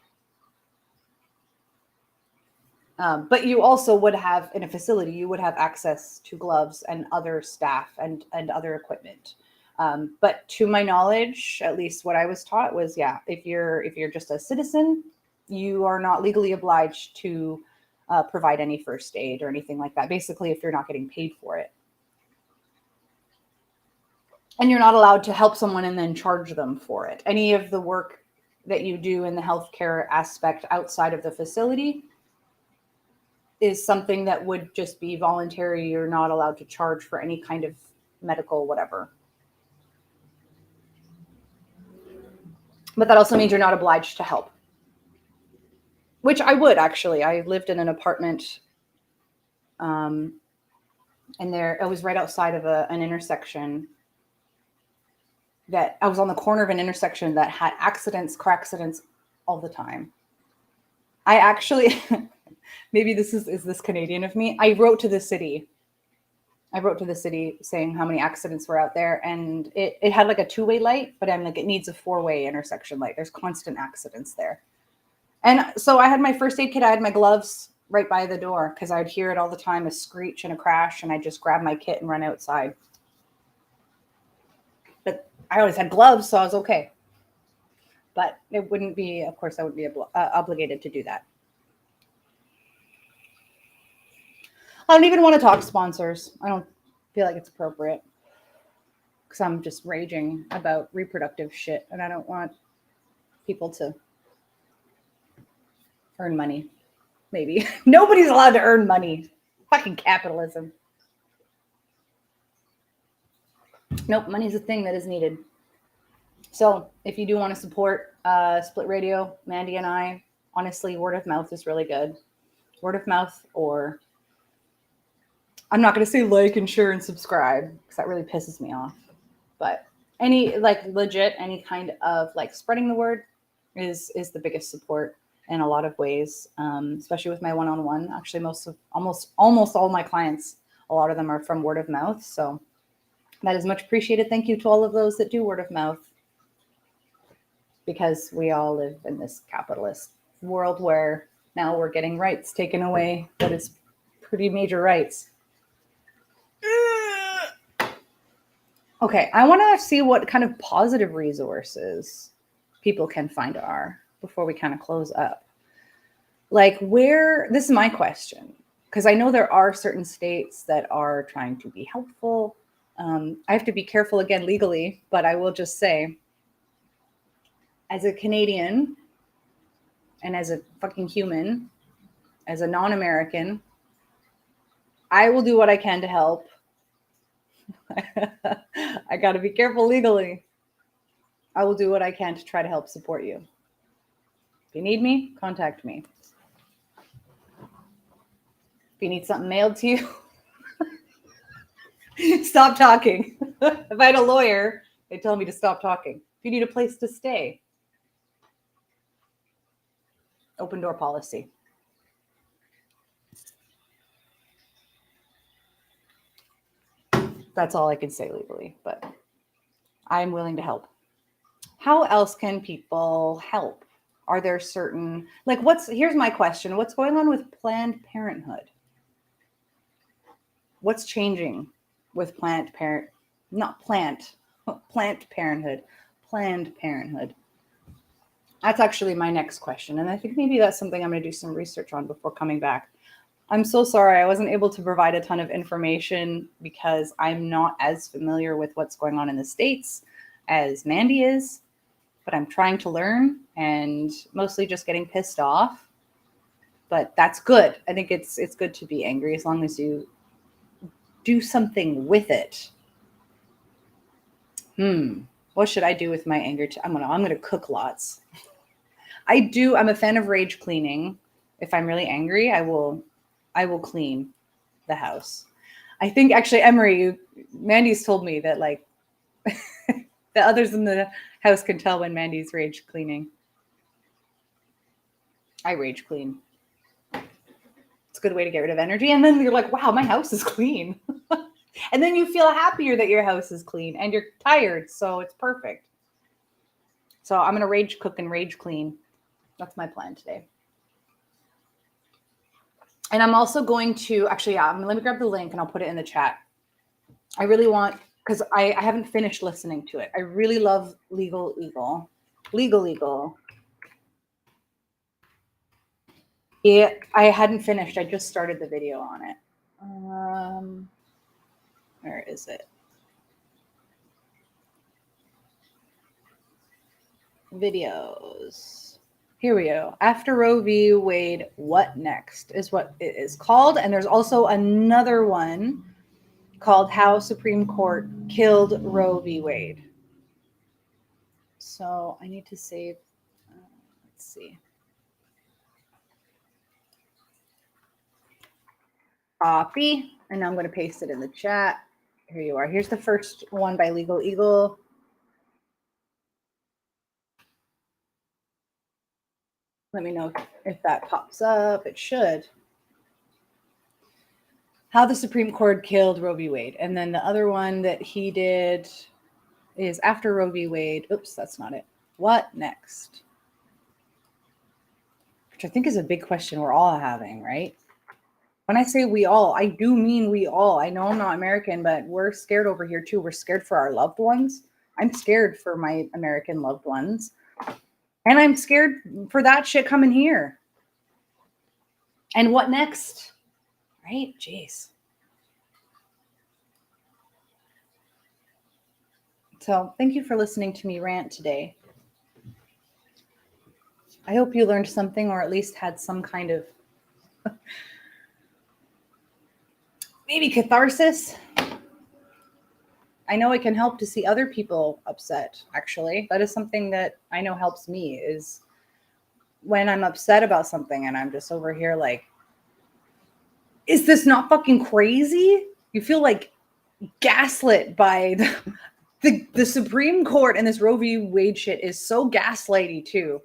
But you also would have, in a facility, you would have access to gloves and other staff and other equipment. But to my knowledge, at least what I was taught was, yeah, if you're just a citizen, you are not legally obliged to provide any first aid or anything like that. Basically, if you're not getting paid for it. And you're not allowed to help someone and then charge them for it. Any of the work that you do in the healthcare aspect outside of the facility is something that would just be voluntary. You're not allowed to charge for any kind of medical whatever. But that also means you're not obliged to help. Which I would, actually. I lived in an apartment, and I was right outside of an intersection that I was on the corner of an intersection that had car accidents all the time. I actually, maybe is this Canadian of me? I wrote to the city saying how many accidents were out there, and it had like a 2-way light, but I'm like, it needs a 4-way intersection light. There's constant accidents there. And so I had my first aid kit. I had my gloves right by the door because I'd hear it all the time, a screech and a crash, and I just grab my kit and run outside. But I always had gloves, so I was okay. But it wouldn't be, of course, I wouldn't be obligated to do that. I don't even want to talk sponsors. I don't feel like it's appropriate because I'm just raging about reproductive shit, and I don't want people to earn money. Maybe. Nobody's allowed to earn money. Fucking capitalism. Nope, money's a thing that is needed. So if you do want to support Split Radio, Mandy and I, honestly, word of mouth is really good. Word of mouth, or I'm not going to say like and share and subscribe because that really pisses me off. But any any kind of spreading the word is the biggest support in a lot of ways, especially with my one-on-one. Actually, almost all my clients, a lot of them are from word of mouth. So that is much appreciated. Thank you to all of those that do word of mouth, because we all live in this capitalist world where now we're getting rights taken away. That is pretty major rights. Okay, I want to see what kind of positive resources people can find before we kind of close up. This is my question, because I know there are certain states that are trying to be helpful. I have to be careful again legally, but I will just say, as a Canadian and as a fucking human, as a non-American, I will do what I can to help. I got to be careful legally. I will do what I can to try to help support you. If you need me, contact me. If you need something mailed to you, stop talking. If I had a lawyer, they'd tell me to stop talking. If you need a place to stay, open door policy. That's all I can say legally, but I'm willing to help. How else can people help? Are there certain, here's my question. What's going on with Planned Parenthood? What's changing with Planned Parenthood? That's actually my next question. And I think maybe that's something I'm going to do some research on before coming back. I'm so sorry I wasn't able to provide a ton of information because I'm not as familiar with what's going on in the States as Mandy is, but I'm trying to learn and mostly just getting pissed off. But that's good. I think it's good to be angry as long as you do something with it. What should I do with my anger? I'm gonna cook lots. I'm a fan of rage cleaning. If I'm really angry, I will clean the house. I think actually, Emery, Mandy's told me that the others in the house can tell when Mandy's rage cleaning. I rage clean. It's a good way to get rid of energy. And then you're like, wow, my house is clean. And then you feel happier that your house is clean and you're tired. So it's perfect. So I'm going to rage cook and rage clean. That's my plan today. And I'm also going to, actually, yeah, let me grab the link and I'll put it in the chat. I really want, because I haven't finished listening to it. I really love Legal Eagle. Yeah, I hadn't finished. I just started the video on it. Where is it? Videos. Here we go. After Roe v. Wade, what next is what it is called. And there's also another one called How Supreme Court Killed Roe v. Wade. So I need to save, let's see. Copy, and now I'm going to paste it in the chat. Here you are. Here's the first one by Legal Eagle. Let me know if that pops up. It should. How the Supreme Court Killed Roe v. Wade. And then the other one that he did is After Roe v. Wade. Oops, that's not it. What next? Which I think is a big question we're all having, right? When I say we all, I do mean we all. I know I'm not American, but we're scared over here too. We're scared for our loved ones. I'm scared for my American loved ones. And I'm scared for that shit coming here. And what next? Right? Jeez. So thank you for listening to me rant today. I hope you learned something or at least had some kind of maybe catharsis. I know it can help to see other people upset, actually. That is something that I know helps me is when I'm upset about something and I'm just over here like, is this not fucking crazy? You feel like gaslit by the Supreme Court, and this Roe v. Wade shit is so gaslighty too.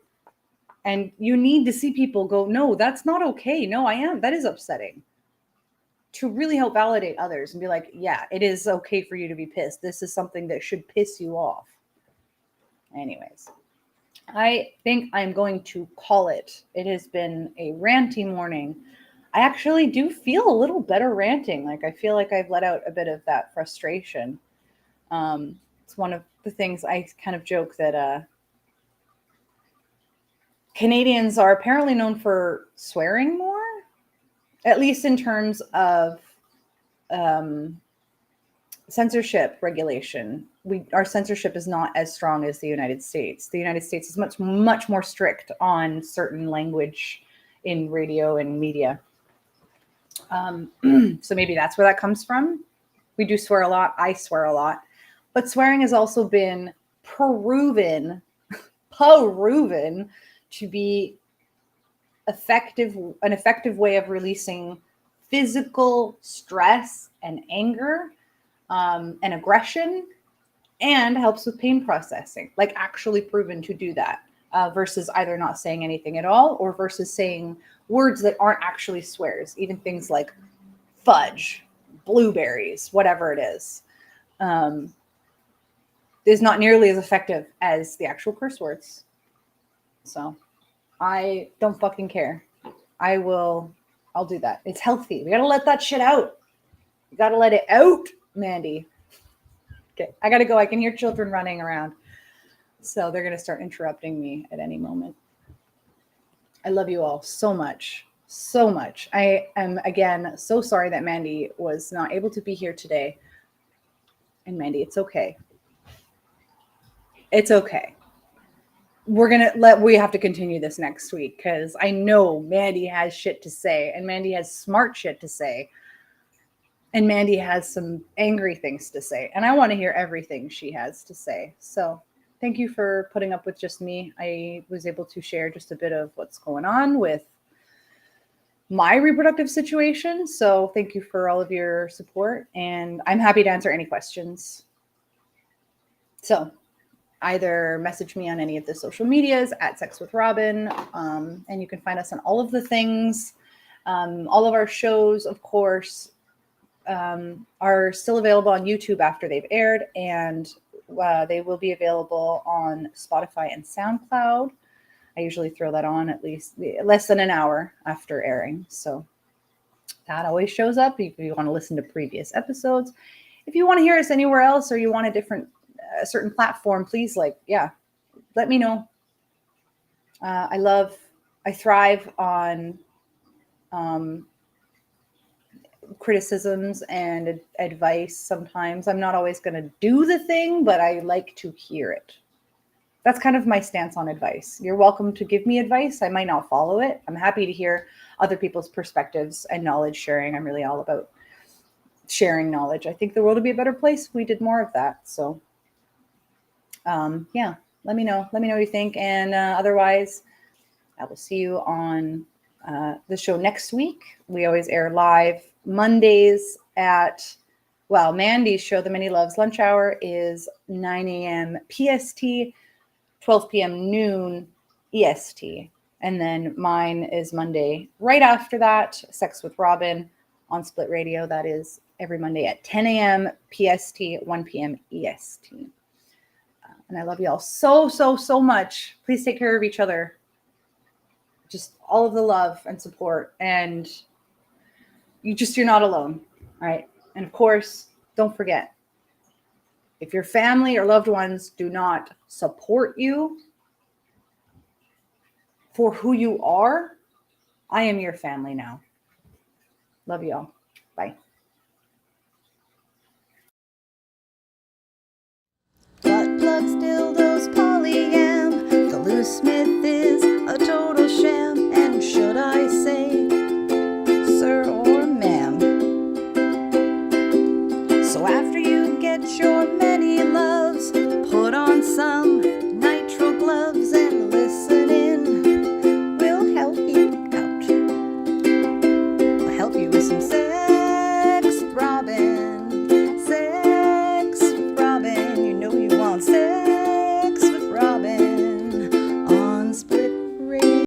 And you need to see people go, no, that's not okay. No, that is upsetting. To really help validate others and be like, yeah, it is okay for you to be pissed. This is something that should piss you off. Anyways, I think I'm going to call it. It has been a ranty morning. I actually do feel a little better ranting. Like I feel like I've let out a bit of that frustration. It's one of the things I kind of joke that Canadians are apparently known for swearing more, at least in terms of censorship regulation. Our censorship is not as strong as the United States. The United States is much more strict on certain language in radio and media. So maybe that's where that comes from. We do swear a lot. I swear a lot. But swearing has also been proven to be an effective way of releasing physical stress and anger and aggression, and helps with pain processing, like actually proven to do that versus either not saying anything at all or versus saying words that aren't actually swears, even things like fudge, blueberries, whatever it is not nearly as effective as the actual curse words. So I don't fucking care. I'll do that. It's healthy. We got to let that shit out. You got to let it out, Mandy. Okay, I got to go. I can hear children running around. So they're going to start interrupting me at any moment. I love you all so much. So much. I am, again, so sorry that Mandy was not able to be here today. And Mandy, it's okay. It's okay. We have to continue this next week because I know Mandy has shit to say and Mandy has smart shit to say. And Mandy has some angry things to say. And I want to hear everything she has to say. So thank you for putting up with just me. I was able to share just a bit of what's going on with my reproductive situation. So thank you for all of your support. And I'm happy to answer any questions. So either message me on any of the social medias at Sex with Robin. And you can find us on all of the things. All of our shows, of course, are still available on YouTube after they've aired. And They will be available on Spotify and SoundCloud. I usually throw that on at least less than an hour after airing. So that always shows up if you want to listen to previous episodes. If you want to hear us anywhere else or you want a certain platform, please let me know. I thrive on criticisms and advice. Sometimes I'm not always going to do the thing, but I like to hear it. That's kind of my stance on advice. You're welcome to give me advice. I might not follow it. I'm happy to hear other people's perspectives and knowledge sharing. I'm really all about sharing knowledge. I think the world would be a better place if we did more of that. So let me know. Let me know what you think. And otherwise, I will see you on the show next week. We always air live Mondays at, Mandy's show, The Many Loves Lunch Hour, is 9 a.m. PST, 12 p.m. noon EST. And then mine is Monday right after that, Sex with Robin on Split Radio. That is every Monday at 10 a.m. PST, 1 p.m. EST. And I love you all so, so, so much. Please take care of each other. Just all of the love and support. And you're not alone. All right. And of course, don't forget, if your family or loved ones do not support you for who you are, I am your family now. Love you all. Bye. Butt plugs, dildos, polyam. The Lou Smith is